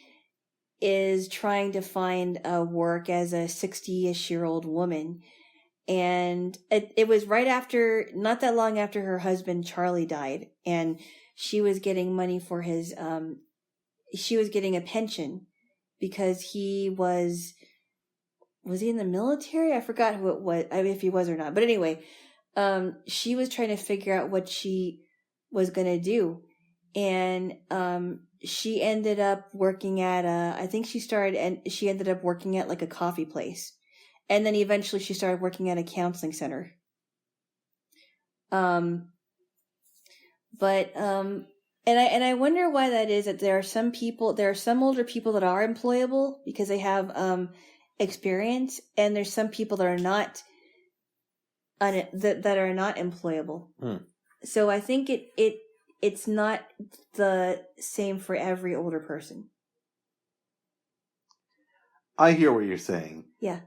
is trying to find work as a 60-ish-year-old woman. And it was not that long after her husband Charlie died, and she was getting money for she was getting a pension because he was he in the military? I forgot who it was, if he was or not. But anyway, she was trying to figure out what she was going to do. And she ended up working at she ended up working at like a coffee place. And then eventually she started working at a counseling center. And I wonder why that is, that there are some older people that are employable because they have experience, and there's some people that are not that are not employable. So I think it's not the same for every older person. I hear what you're saying. Yeah.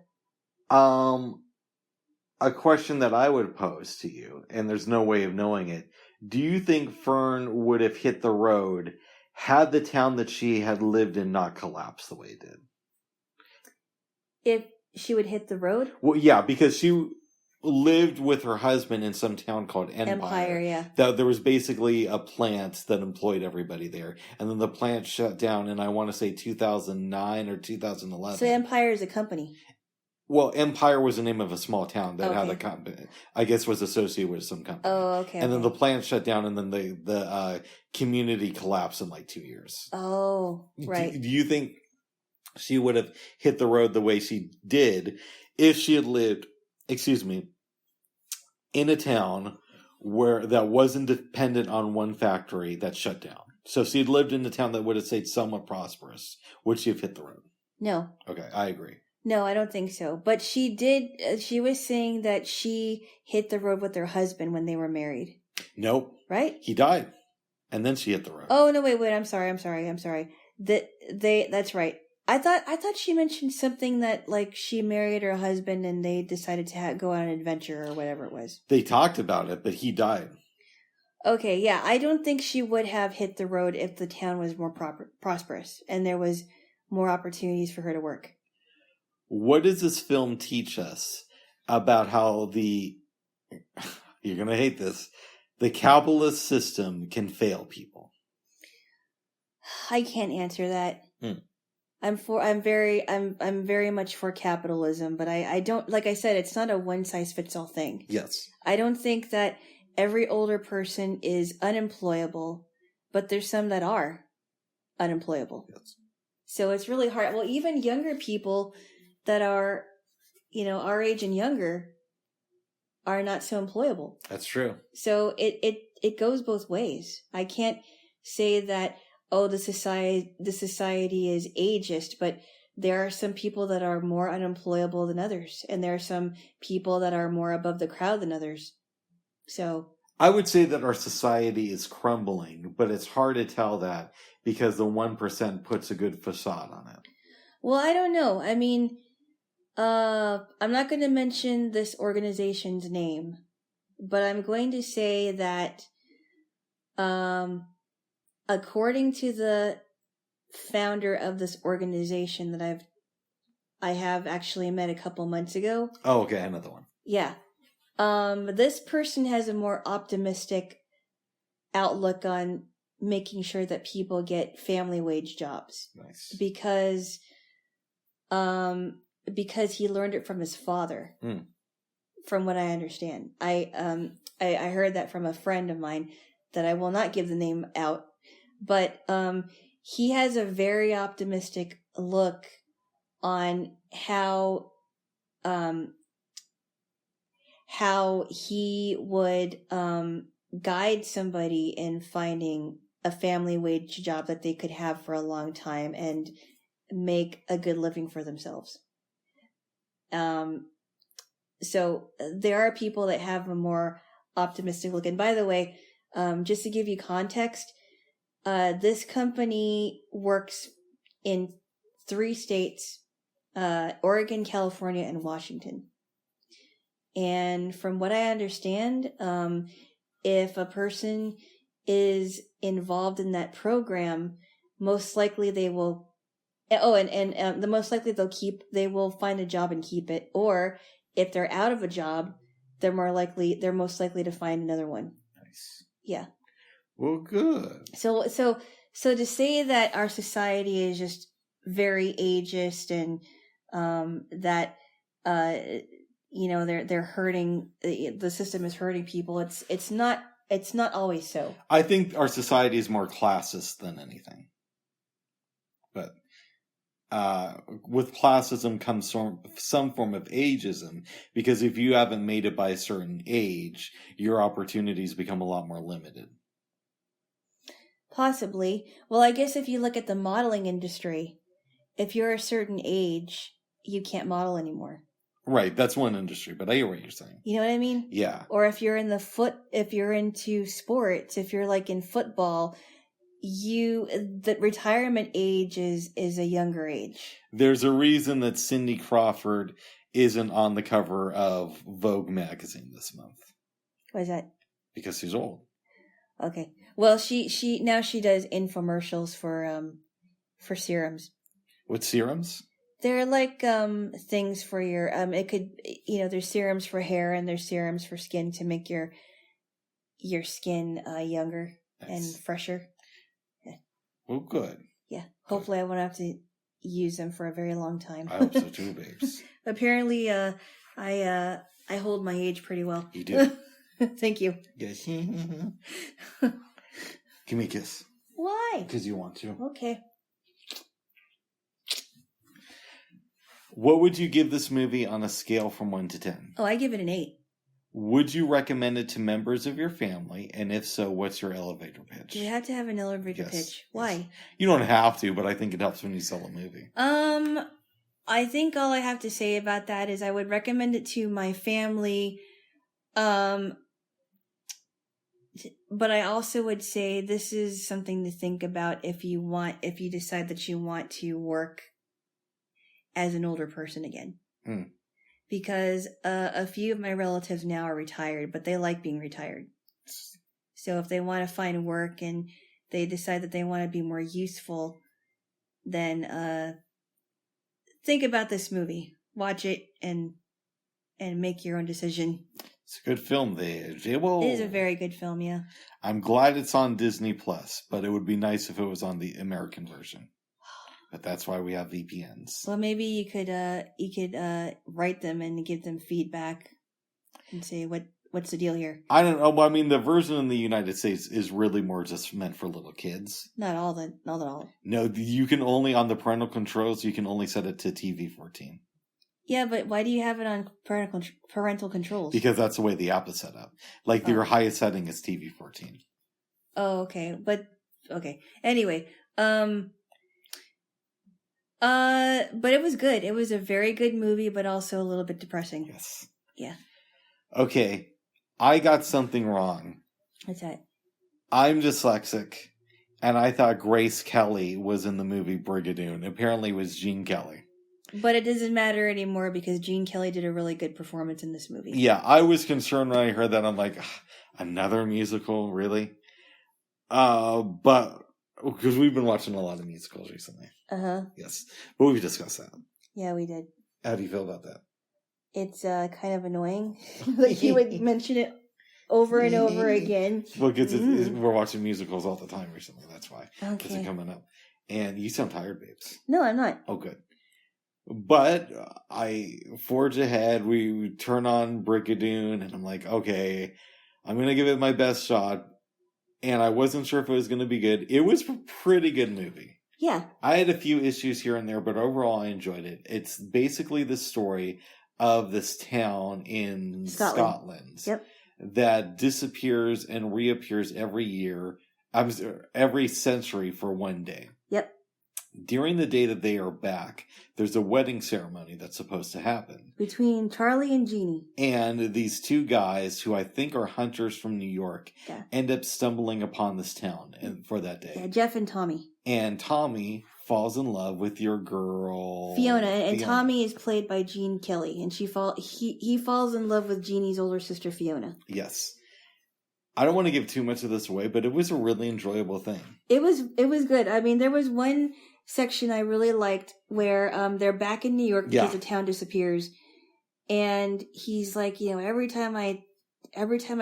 A question that I would pose to you, and there's no way of knowing it, do you think Fern would have hit the road had the town that she had lived in not collapsed the way it did? she would hit the road? Well, yeah, because she lived with her husband in some town called Empire. Yeah. That there was basically a plant that employed everybody there, and then the plant shut down in, I want to say, 2009 or 2011. So Empire is a company. Well, Empire was the name of a small town that had a company. I guess was associated with some company. Oh, okay. And then the plant shut down, and then the community collapsed in like 2 years. Oh, right. Do you think she would have hit the road the way she did if she had lived, in a town where that wasn't dependent on one factory that shut down? So if she had lived in a town that would have stayed somewhat prosperous, would she have hit the road? No. Okay, I agree. No, I don't think so. But she did. She was saying that she hit the road with her husband when they were married. Nope. Right? He died, and then she hit the road. Oh no! Wait! I'm sorry. That's right. I thought she mentioned something that like she married her husband and they decided to go on an adventure or whatever it was. They talked about it, but he died. Okay, yeah. I don't think she would have hit the road if the town was more prosperous and there was more opportunities for her to work. What does this film teach us about how you're going to hate this, the capitalist system can fail people? I can't answer that. I'm very much for capitalism, but I don't, like I said, it's not a one size fits all thing. Yes. I don't think that every older person is unemployable, but there's some that are unemployable. Yes. So it's really hard. Well, even younger people that are, our age and younger are not so employable. That's true. So it goes both ways. I can't say that, the society is ageist, but there are some people that are more unemployable than others, and there are some people that are more above the crowd than others. So I would say that our society is crumbling, but it's hard to tell that because the 1% puts a good facade on it. Well, I don't know. I mean, I'm not going to mention this organization's name, but I'm going to say that, according to the founder of this organization that I have actually met a couple months ago. Oh, okay, another one. Yeah. This person has a more optimistic outlook on making sure that people get family wage jobs. Nice. Because he learned it from his father. From what I understand. I heard that from a friend of mine that I will not give the name out. But he has a very optimistic look on how he would guide somebody in finding a family wage job that they could have for a long time and make a good living for themselves. So there are people that have a more optimistic look. And by the way, just to give you context, this company works in 3 states, Oregon, California, and Washington. And from what I understand, if a person is involved in that program, most likely they will, the most likely they will find a job and keep it. Or if they're out of a job, they're most likely to find another one. Nice. Yeah. Well, good. So to say that our society is just very ageist and that they're hurting, the system is hurting people, it's not always so. I think our society is more classist than anything. But with classism comes some form of ageism, because if you haven't made it by a certain age, your opportunities become a lot more limited. Possibly. Well, I guess if you look at the modeling industry, if you're a certain age, you can't model anymore. Right, that's one industry, but I hear what you're saying. You know what I mean? Yeah. Or if you're if you're into sports, if you're like in football, the retirement age is a younger age. There's a reason that Cindy Crawford isn't on the cover of Vogue magazine this month. Why is that? Because she's old. Okay. Well, she now she does infomercials for serums. What serums? They're like things for your it could, there's serums for hair and there's serums for skin to make your skin younger and Nice. fresher. Well, good. Yeah. Hopefully I won't have to use them for a very long time. I hope so too, babes. Apparently I hold my age pretty well. You do. Thank you. Yes. Give me a kiss. Why? Because you want to. Okay. What would you give this movie on a scale from 1 to 10? Oh, I give it an 8. Would you recommend it to members of your family? And if so, what's your elevator pitch? Do you have to have an elevator Yes. pitch? Why? Yes. You don't have to, but I think it helps when you sell a movie. I think all I have to say about that is I would recommend it to my family. But I also would say this is something to think about if you decide that you want to work as an older person again. Because a few of my relatives now are retired, but they like being retired. So if they want to find work and they decide that they want to be more useful, then think about this movie. Watch it and make your own decision. It's a good film there, Jaylo. It is a very good film, yeah. I'm glad it's on Disney Plus, but it would be nice if it was on the American version. But that's why we have VPNs. Well, maybe you could write them and give them feedback and say what's the deal here. I don't know. I mean, the version in the United States is really more just meant for little kids. Not at all. No, you can only on the parental controls. You can only set it to TV 14. Yeah, but why do you have it on parental controls? Because that's the way the app is set up. Like your highest setting is TV 14. Oh, okay. But okay. Anyway, but it was good. It was a very good movie, but also a little bit depressing. Yes. Yeah. Okay. I got something wrong. What's that? I'm dyslexic, and I thought Grace Kelly was in the movie Brigadoon. Apparently it was Gene Kelly. But it doesn't matter anymore because Gene Kelly did a really good performance in this movie. Yeah, I was concerned when I heard that. I'm like, another musical? Really? But because we've been watching a lot of musicals recently. Uh-huh. Yes. But we've discussed that. Yeah, we did. How do you feel about that? It's kind of annoying. Like you would mention it over and over again. Well, because we're watching musicals all the time recently. That's why. Because Okay. it's coming up. And you sound tired, babes. No, I'm not. Oh, good. But I forge ahead. We turn on Brigadoon, and I'm like, okay, I'm going to give it my best shot. And I wasn't sure if it was going to be good. It was a pretty good movie. Yeah. I had a few issues here and there, but overall I enjoyed it. It's basically the story of this town in Scotland Yep. that disappears and reappears every century for one day. Yep. During the day that they are back, there's a wedding ceremony that's supposed to happen. Between Charlie and Jeannie. And these two guys, who I think are hunters from New York, end up stumbling upon this town for that day. Yeah, Jeff and Tommy. And Tommy falls in love with your girl Fiona. And Tommy is played by Gene Kelly. And he falls in love with Jeannie's older sister, Fiona. Yes. I don't want to give too much of this away, but it was a really enjoyable thing. It was good. I mean, there was one section I really liked where they're back in New York because the town disappears, and he's like, every time I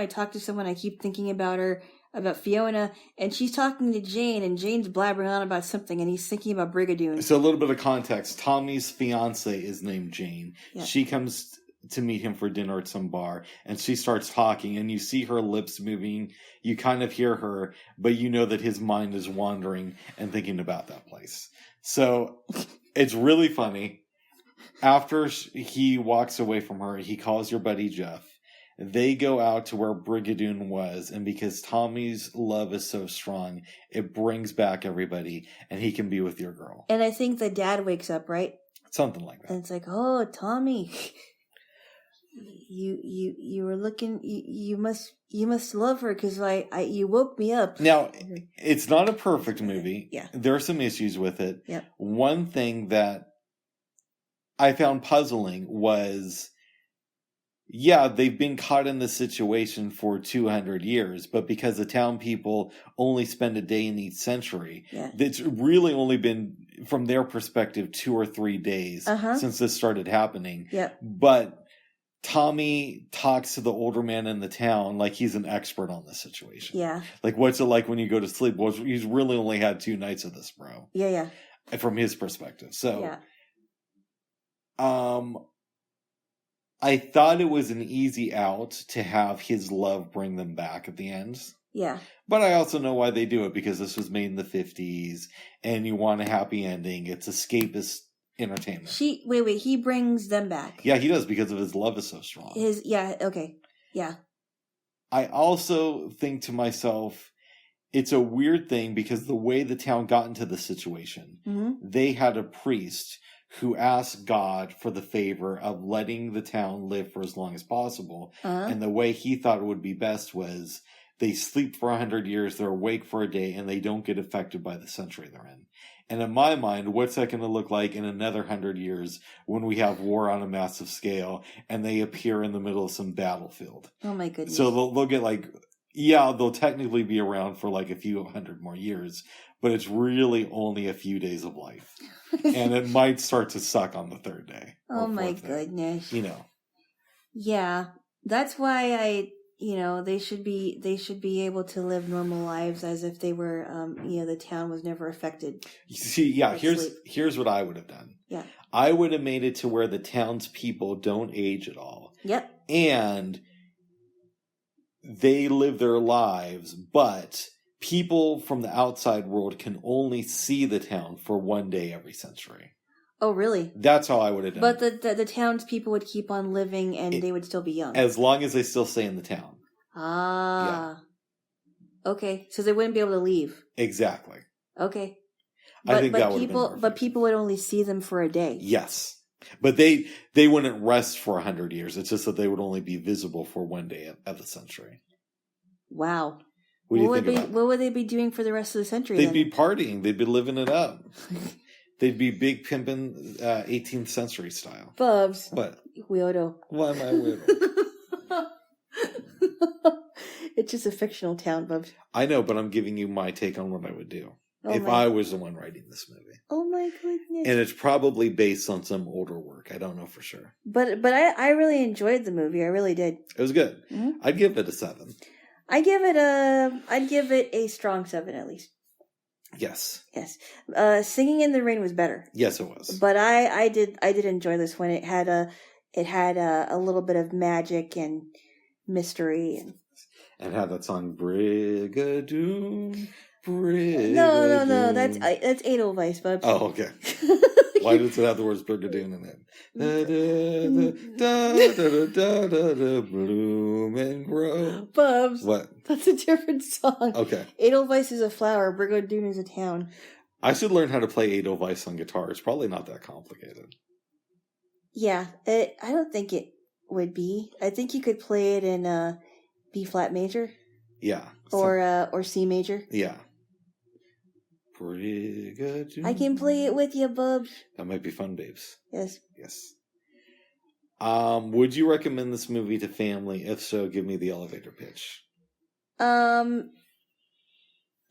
talk to someone, I keep thinking about Fiona, and she's talking to Jane, and Jane's blabbering on about something, and he's thinking about Brigadoon. So a little bit of context: Tommy's fiance is named Jane. Yeah. She comes to meet him for dinner at some bar, and she starts talking, and you see her lips moving. You kind of hear her, but you know that his mind is wandering and thinking about that place. So it's really funny. After he walks away from her, he calls your buddy Jeff. They go out to where Brigadoon was, and because Tommy's love is so strong, it brings back everybody, and he can be with your girl. And I think the dad wakes up, right? Something like that. And it's like, oh, Tommy, you were looking. You must love her because you woke me up. Now, it's not a perfect movie. Yeah, there are some issues with it. Yep. One thing that I found puzzling was yeah, they've been caught in this situation for 200 years, but because the town people only spend a day in each century, it's really only been, from their perspective, 2 or 3 days since this started happening. Yep. But Tommy talks to the older man in the town like he's an expert on this situation. Yeah. Like, what's it like when you go to sleep? Well, he's really only had 2 nights of this, bro. Yeah. From his perspective. So, I thought it was an easy out to have his love bring them back at the end. Yeah. But I also know why they do it, because this was made in the 50s, and you want a happy ending. It's escapist entertainment. He brings them back. Yeah, he does, because of his love is so strong. Yeah. I also think to myself, it's a weird thing, because the way the town got into the situation, they had a priest who asked God for the favor of letting the town live for as long as possible. And the way he thought it would be best was they sleep for 100 years, they're awake for a day, and they don't get affected by the century they're in. And in my mind, what's that going to look like in another 100 years when we have war on a massive scale and they appear in the middle of some battlefield? Oh my goodness. So they'll get they'll technically be around for like a few 100 more years, but it's really only a few days of life. And it might start to suck on the 3rd day. Oh my goodness. Yeah. That's why they should be able to live normal lives as if they were, the town was never affected. See, here's what I would have done. Yeah. I would have made it to where the townspeople don't age at all. Yep. And they live their lives, but people from the outside world can only see the town for 1 day every century. Oh, really? That's how I would have done it. But the townspeople would keep on living, and they would still be young. As long as they still stay in the town. Ah. Yeah. Okay, so they wouldn't be able to leave. Exactly. Okay. I think that would have been perfect. But people would only see them for a day. Yes. But they wouldn't rest for 100 years. It's just that they would only be visible for 1 day of the century. Wow. What would they be doing for the rest of the century? They'd be partying. They'd be living it up. They'd be big pimping 18th century style. Bubs. What? Weirdo. Why am I weirdo? It's just a fictional town, Bubs. I know, but I'm giving you my take on what I would do if I was the one writing this movie. Oh my goodness. And it's probably based on some older work. I don't know for sure. But I really enjoyed the movie. I really did. It was good. Mm-hmm. I'd give it a 7. I'd give it a strong 7 at least. Yes. Singing in the Rain was better. Yes, it was. But I did enjoy this one. It had a little bit of magic and mystery and had that song Brigadoon. No. That's Edelweiss, Bubs. Oh, okay. Why does it have the words Brigadoon in it? Bloom and grow. Bubs. What? That's a different song. Okay. Edelweiss is a flower. Brigadoon is a town. I should learn how to play Edelweiss on guitar. It's probably not that complicated. Yeah, I don't think it would be. I think you could play it in B flat major. Yeah. Or C major. Yeah. Brigadoon. I can play it with you, Bubs. That might be fun, babes. Yes. Would you recommend this movie to family? If so, give me the elevator pitch.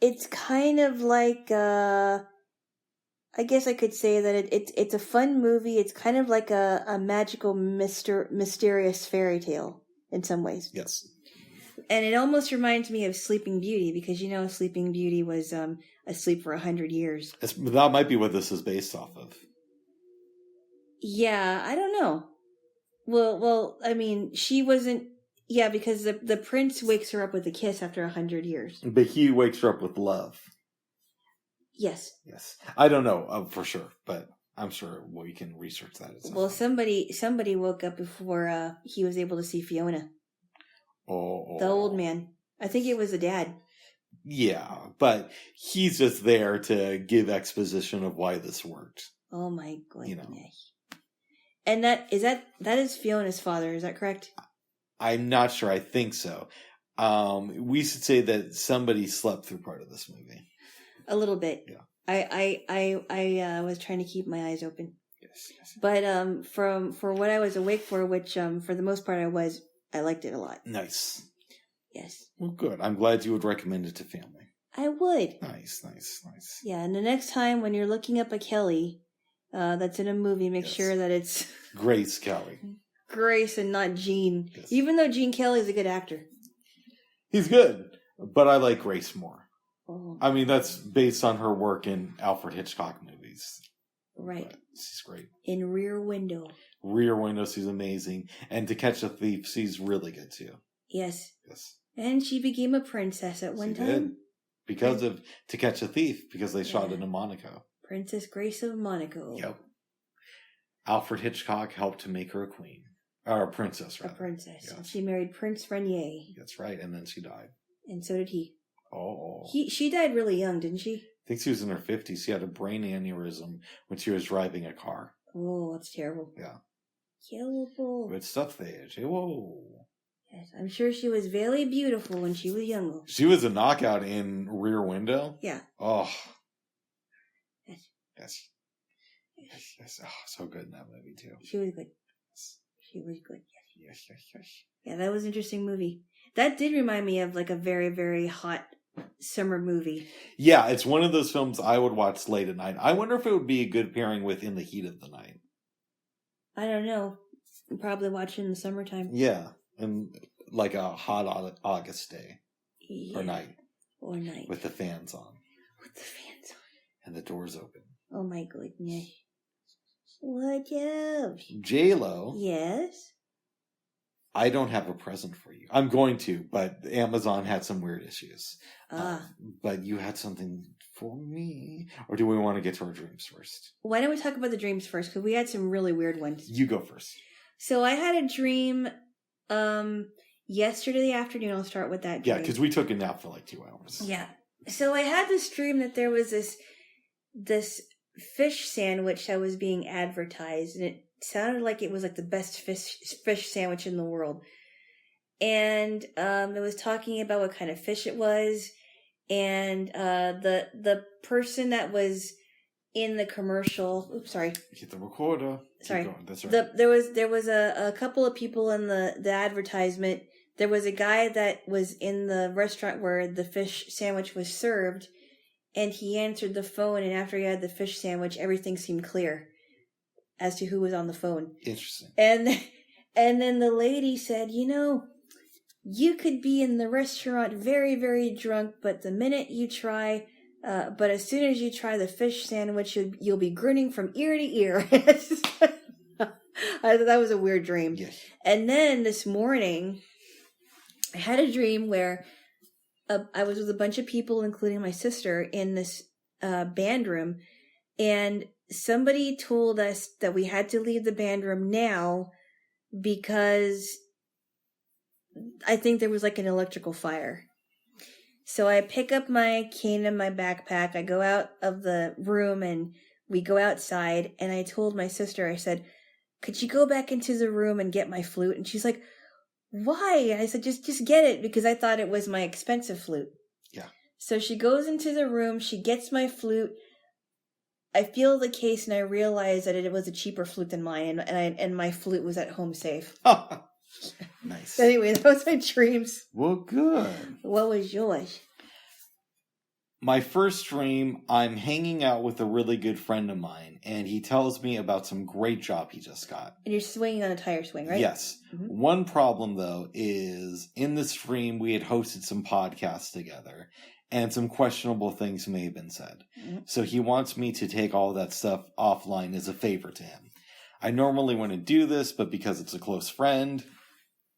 It's kind of like I guess I could say that it's a fun movie. It's kind of like a magical mysterious fairy tale in some ways. Yes. And it almost reminds me of Sleeping Beauty, because Sleeping Beauty was asleep for 100 years. That might be what this is based off of. Yeah, I don't know. Well, I mean, she wasn't. Yeah, because the prince wakes her up with a kiss after 100 years. But he wakes her up with love. Yes. I don't know for sure, but I'm sure we can research that. Well, somebody woke up before he was able to see Fiona. Oh. The old man. I think it was the dad. Yeah, but he's just there to give exposition of why this worked. Oh my goodness. And that is Fiona's father, is that correct? I'm not sure. I think so. We should say that somebody slept through part of this movie. A little bit. Yeah. I was trying to keep my eyes open. Yeah. Yes. But for what I was awake for, which for the most part I liked it a lot. Nice. Yes. Well, good. I'm glad you would recommend it to family. I would. Nice. Yeah, and the next time when you're looking up a Kelly that's in a movie, make sure that it's Grace Kelly. Grace and not Gene. Yes. Even though Gene Kelly is a good actor. He's good, but I like Grace more. Oh. I mean, that's based on her work in Alfred Hitchcock movies. Right. But she's great. In Rear Window. Rear Window, she's amazing. And To Catch a Thief, she's really good too. Yes. Yes. And she became a princess at one time. Did. Because of To Catch a Thief, because they shot it in Monaco. Princess Grace of Monaco. Yep. Alfred Hitchcock helped to make her a queen. Or a princess, rather. A princess. Yes. And she married Prince Rainier. That's right, and then she died. And so did he. Oh. She died really young, didn't she? I think she was in her 50s. She had a brain aneurysm when she was driving a car. Oh, that's terrible. Yeah. Terrible. Good stuff there. Whoa. Yes, I'm sure she was very beautiful when she was younger. She was a knockout in Rear Window. Yeah. Oh. Yes. Yes. Oh, so good in that movie, too. She was good. She was good. Yes. Yeah, that was an interesting movie. That did remind me of like a very, very hot summer movie. Yeah, it's one of those films I would watch late at night. I wonder if it would be a good pairing with In the Heat of the Night. I don't know. Probably watch it in the summertime. Yeah, and like a hot August day. Yeah. Or night. Or night. With the fans on. With the fans on. And the doors open. Oh my goodness. What else? Jaylo. Yes? I don't have a present for you. I'm going to, but Amazon had some weird issues. But you had something for me. Or do we want to get to our dreams first? Why don't we talk about the dreams first? Because we had some really weird ones. You go first. So I had a dream yesterday afternoon. I'll start with that dream. Yeah, because we took a nap for like 2 hours. Yeah. So I had this dream that there was this fish sandwich that was being advertised, and it sounded like it was like the best fish sandwich in the world. And it was talking about what kind of fish it was, and the person that was in the commercial. Oops, sorry. Hit the recorder. Sorry. Keep going. That's right. There was a couple of people in the advertisement. There was a guy that was in the restaurant where the fish sandwich was served, and he answered the phone, and after he had the fish sandwich, everything seemed clear as to who was on the phone. Interesting. And then the lady said, you could be in the restaurant very, very drunk, but as soon as you try the fish sandwich, you'll be grinning from ear to ear. I thought that was a weird dream. Yes. And then this morning, I had a dream where I was with a bunch of people, including my sister, in this band room, and somebody told us that we had to leave the band room now because I think there was like an electrical fire. So I pick up my cane and my backpack, I go out of the room, and we go outside, and I told my sister, I said, could you go back into the room and get my flute? And she's like, why? I said, just get it, because I thought it was my expensive flute. Yeah. So she goes into the room, she gets my flute, I feel the case, and I realize that it was a cheaper flute than mine, and my flute was at home safe. Nice. Anyway, that was my dreams. Well, good. What was yours? My first dream, I'm hanging out with a really good friend of mine, and he tells me about some great job he just got. And you're swinging on a tire swing, right? Yes. Mm-hmm. One problem, though, is in this dream, we had hosted some podcasts together, and some questionable things may have been said. Mm-hmm. So he wants me to take all that stuff offline as a favor to him. I normally wouldn't do this, but because it's a close friend,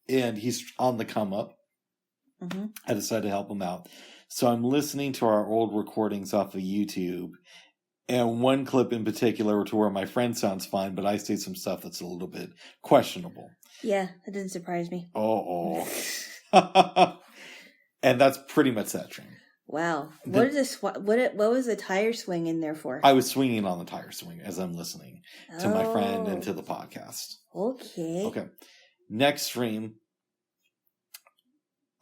and he's on the come up, I decided to help him out. So I'm listening to our old recordings off of YouTube, and one clip in particular to where my friend sounds fine, but I say some stuff that's a little bit questionable. Yeah, that didn't surprise me. Oh. And that's pretty much that dream. Wow. What was the tire swing in there for? I was swinging on the tire swing as I'm listening to my friend and to the podcast. Okay. Next dream,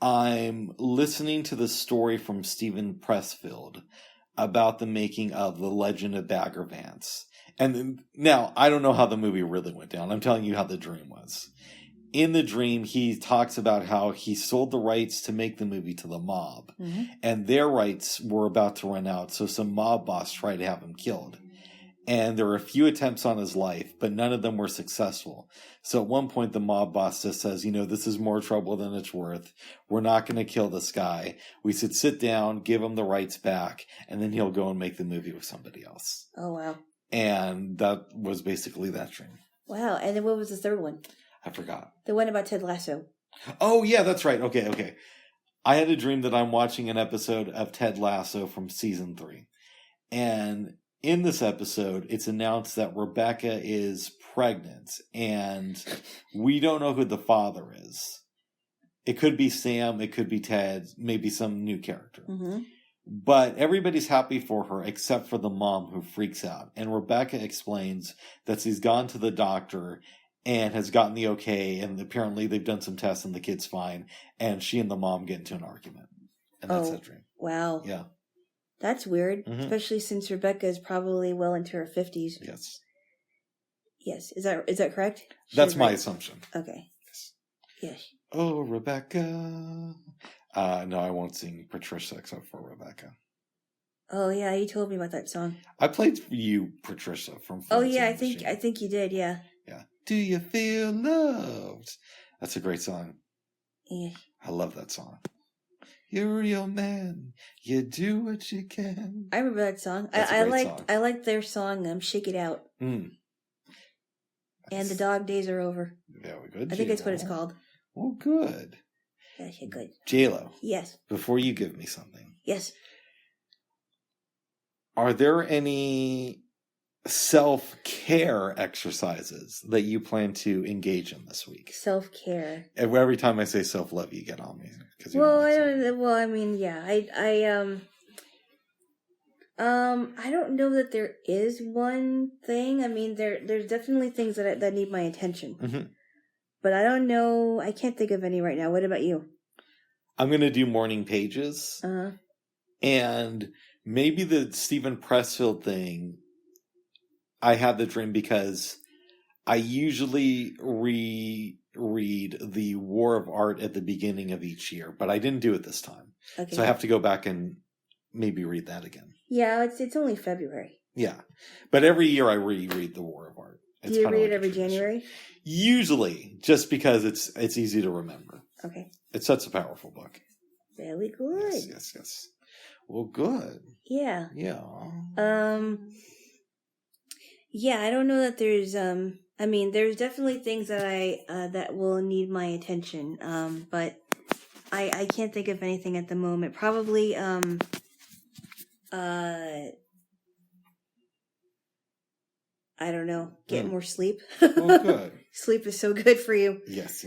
I'm listening to the story from Stephen Pressfield about the making of The Legend of Bagger Vance. And then, now, I don't know how the movie really went down. I'm telling you how the dream was. In the dream, he talks about how he sold the rights to make the movie to the mob. Mm-hmm. And their rights were about to run out, so some mob boss tried to have him killed. And there were a few attempts on his life, but none of them were successful. So at one point, the mob boss just says, this is more trouble than it's worth. We're not going to kill this guy. We should sit down, give him the rights back, and then he'll go and make the movie with somebody else. Oh, wow. And that was basically that dream. Wow. And then what was the third one? I forgot. The one about Ted Lasso. Oh, yeah, that's right. Okay. I had a dream that I'm watching an episode of Ted Lasso from season 3. And in this episode, it's announced that Rebecca is pregnant, and we don't know who the father is. It could be Sam, it could be Ted, maybe some new character. Mm-hmm. But everybody's happy for her except for the mom, who freaks out. And Rebecca explains that she's gone to the doctor and has gotten the okay, and apparently they've done some tests and the kid's fine, and she and the mom get into an argument. And that's that dream. Wow. Yeah. That's weird, Mm-hmm. especially since Rebecca is probably well into her 50s. Yes. Yes. Is that correct? That's my assumption. Okay. Yes. Oh, Rebecca. No, I won't sing Patricia except for Rebecca. Oh yeah, you told me about that song. I played for you, Patricia, from Oh yeah, I Flintstone Machine. think you did, yeah. Yeah. Do you feel loved? That's a great song. Yeah. I love that song. You're a real man. You do what you can. I remember that song. That's a great song. I liked their song, Shake It Out. Mm. And The Dog Days Are Over. Very good. I think that's what it's called. Oh, good. Yeah, good. Jaylo. Yes. Before you give me something. Yes. Are there any self-care exercises that you plan to engage in this week? Self-care. Every time I say self-love, you get on me. Well, I mean, yeah. I don't know that there is one thing. I mean, there's definitely things that need my attention. Mm-hmm. But I don't know. I can't think of any right now. What about you? I'm going to do morning pages. Uh-huh. And maybe the Stephen Pressfield thing, I had the dream because I usually reread the War of Art at the beginning of each year, but I didn't do it this time. Okay. So I have to go back and maybe read that again. Yeah, it's only February. Yeah. But every year I reread the War of Art. Do you read it every January? Usually, just because it's easy to remember. Okay. It's such a powerful book. Very good. Yes. Well, good. Yeah. Yeah. Yeah, I don't know that there's I mean, there's definitely things that that will need my attention. But I can't think of anything at the moment. Probably I don't know. Get more sleep. Oh, good. Sleep is so good for you. Yes.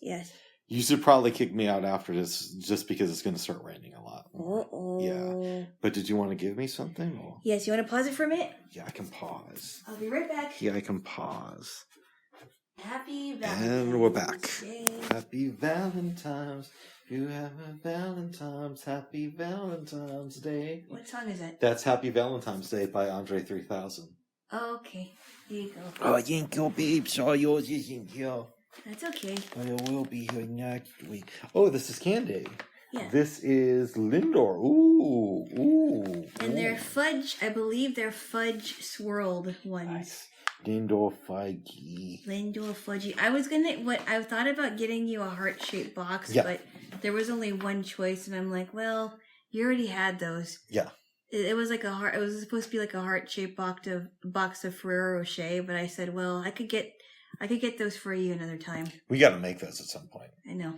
Yes. You should probably kick me out after this just because it's going to start raining a lot. Uh-oh. Yeah. But did you want to give me something? Or? Yes, you want to pause it for a minute? Yeah, I can pause. I'll be right back. Yeah, I can pause. Happy Valentine's And we're back. Day. Happy Valentine's. You have a Valentine's. Happy Valentine's Day. What song is that? That's Happy Valentine's Day by Andre 3000. Oh, okay. Here you go. Oh, thank you, babes. All yours isn't here. That's okay. I will be here next week. Oh, this is Candy. Yeah. This is Lindor. Ooh. And they're fudge, I believe they're fudge swirled ones. Nice. Lindor Fudgy. Lindor fudgy. I thought about getting you a heart-shaped box, Yeah. but there was only one choice, and I'm like, well, you already had those. Yeah. It was like a heart. It was supposed to be like a heart-shaped box of Ferrero Rocher, but I said, well, I could get those for you another time. We got to make those at some point. I know.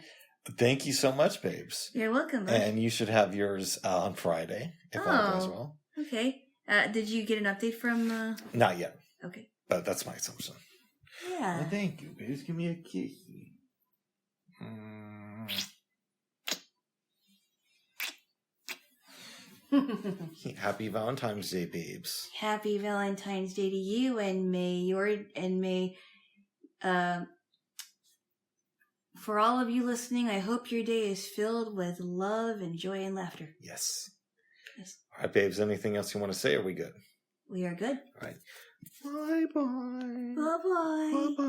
Thank you so much, babes. You're welcome. Bud. And you should have yours on Friday, if all goes well. Okay. Did you get an update from... Not yet. Okay. But that's my assumption. Yeah. Well, thank you, babes. Give me a kiss. Happy Valentine's Day, babes. Happy Valentine's Day to you, and may for all of you listening, I hope your day is filled with love and joy and laughter. Yes. Yes. All right, babes, anything else you want to say? Are we good? We are good. All right. Bye-bye. Bye-bye. Bye-bye.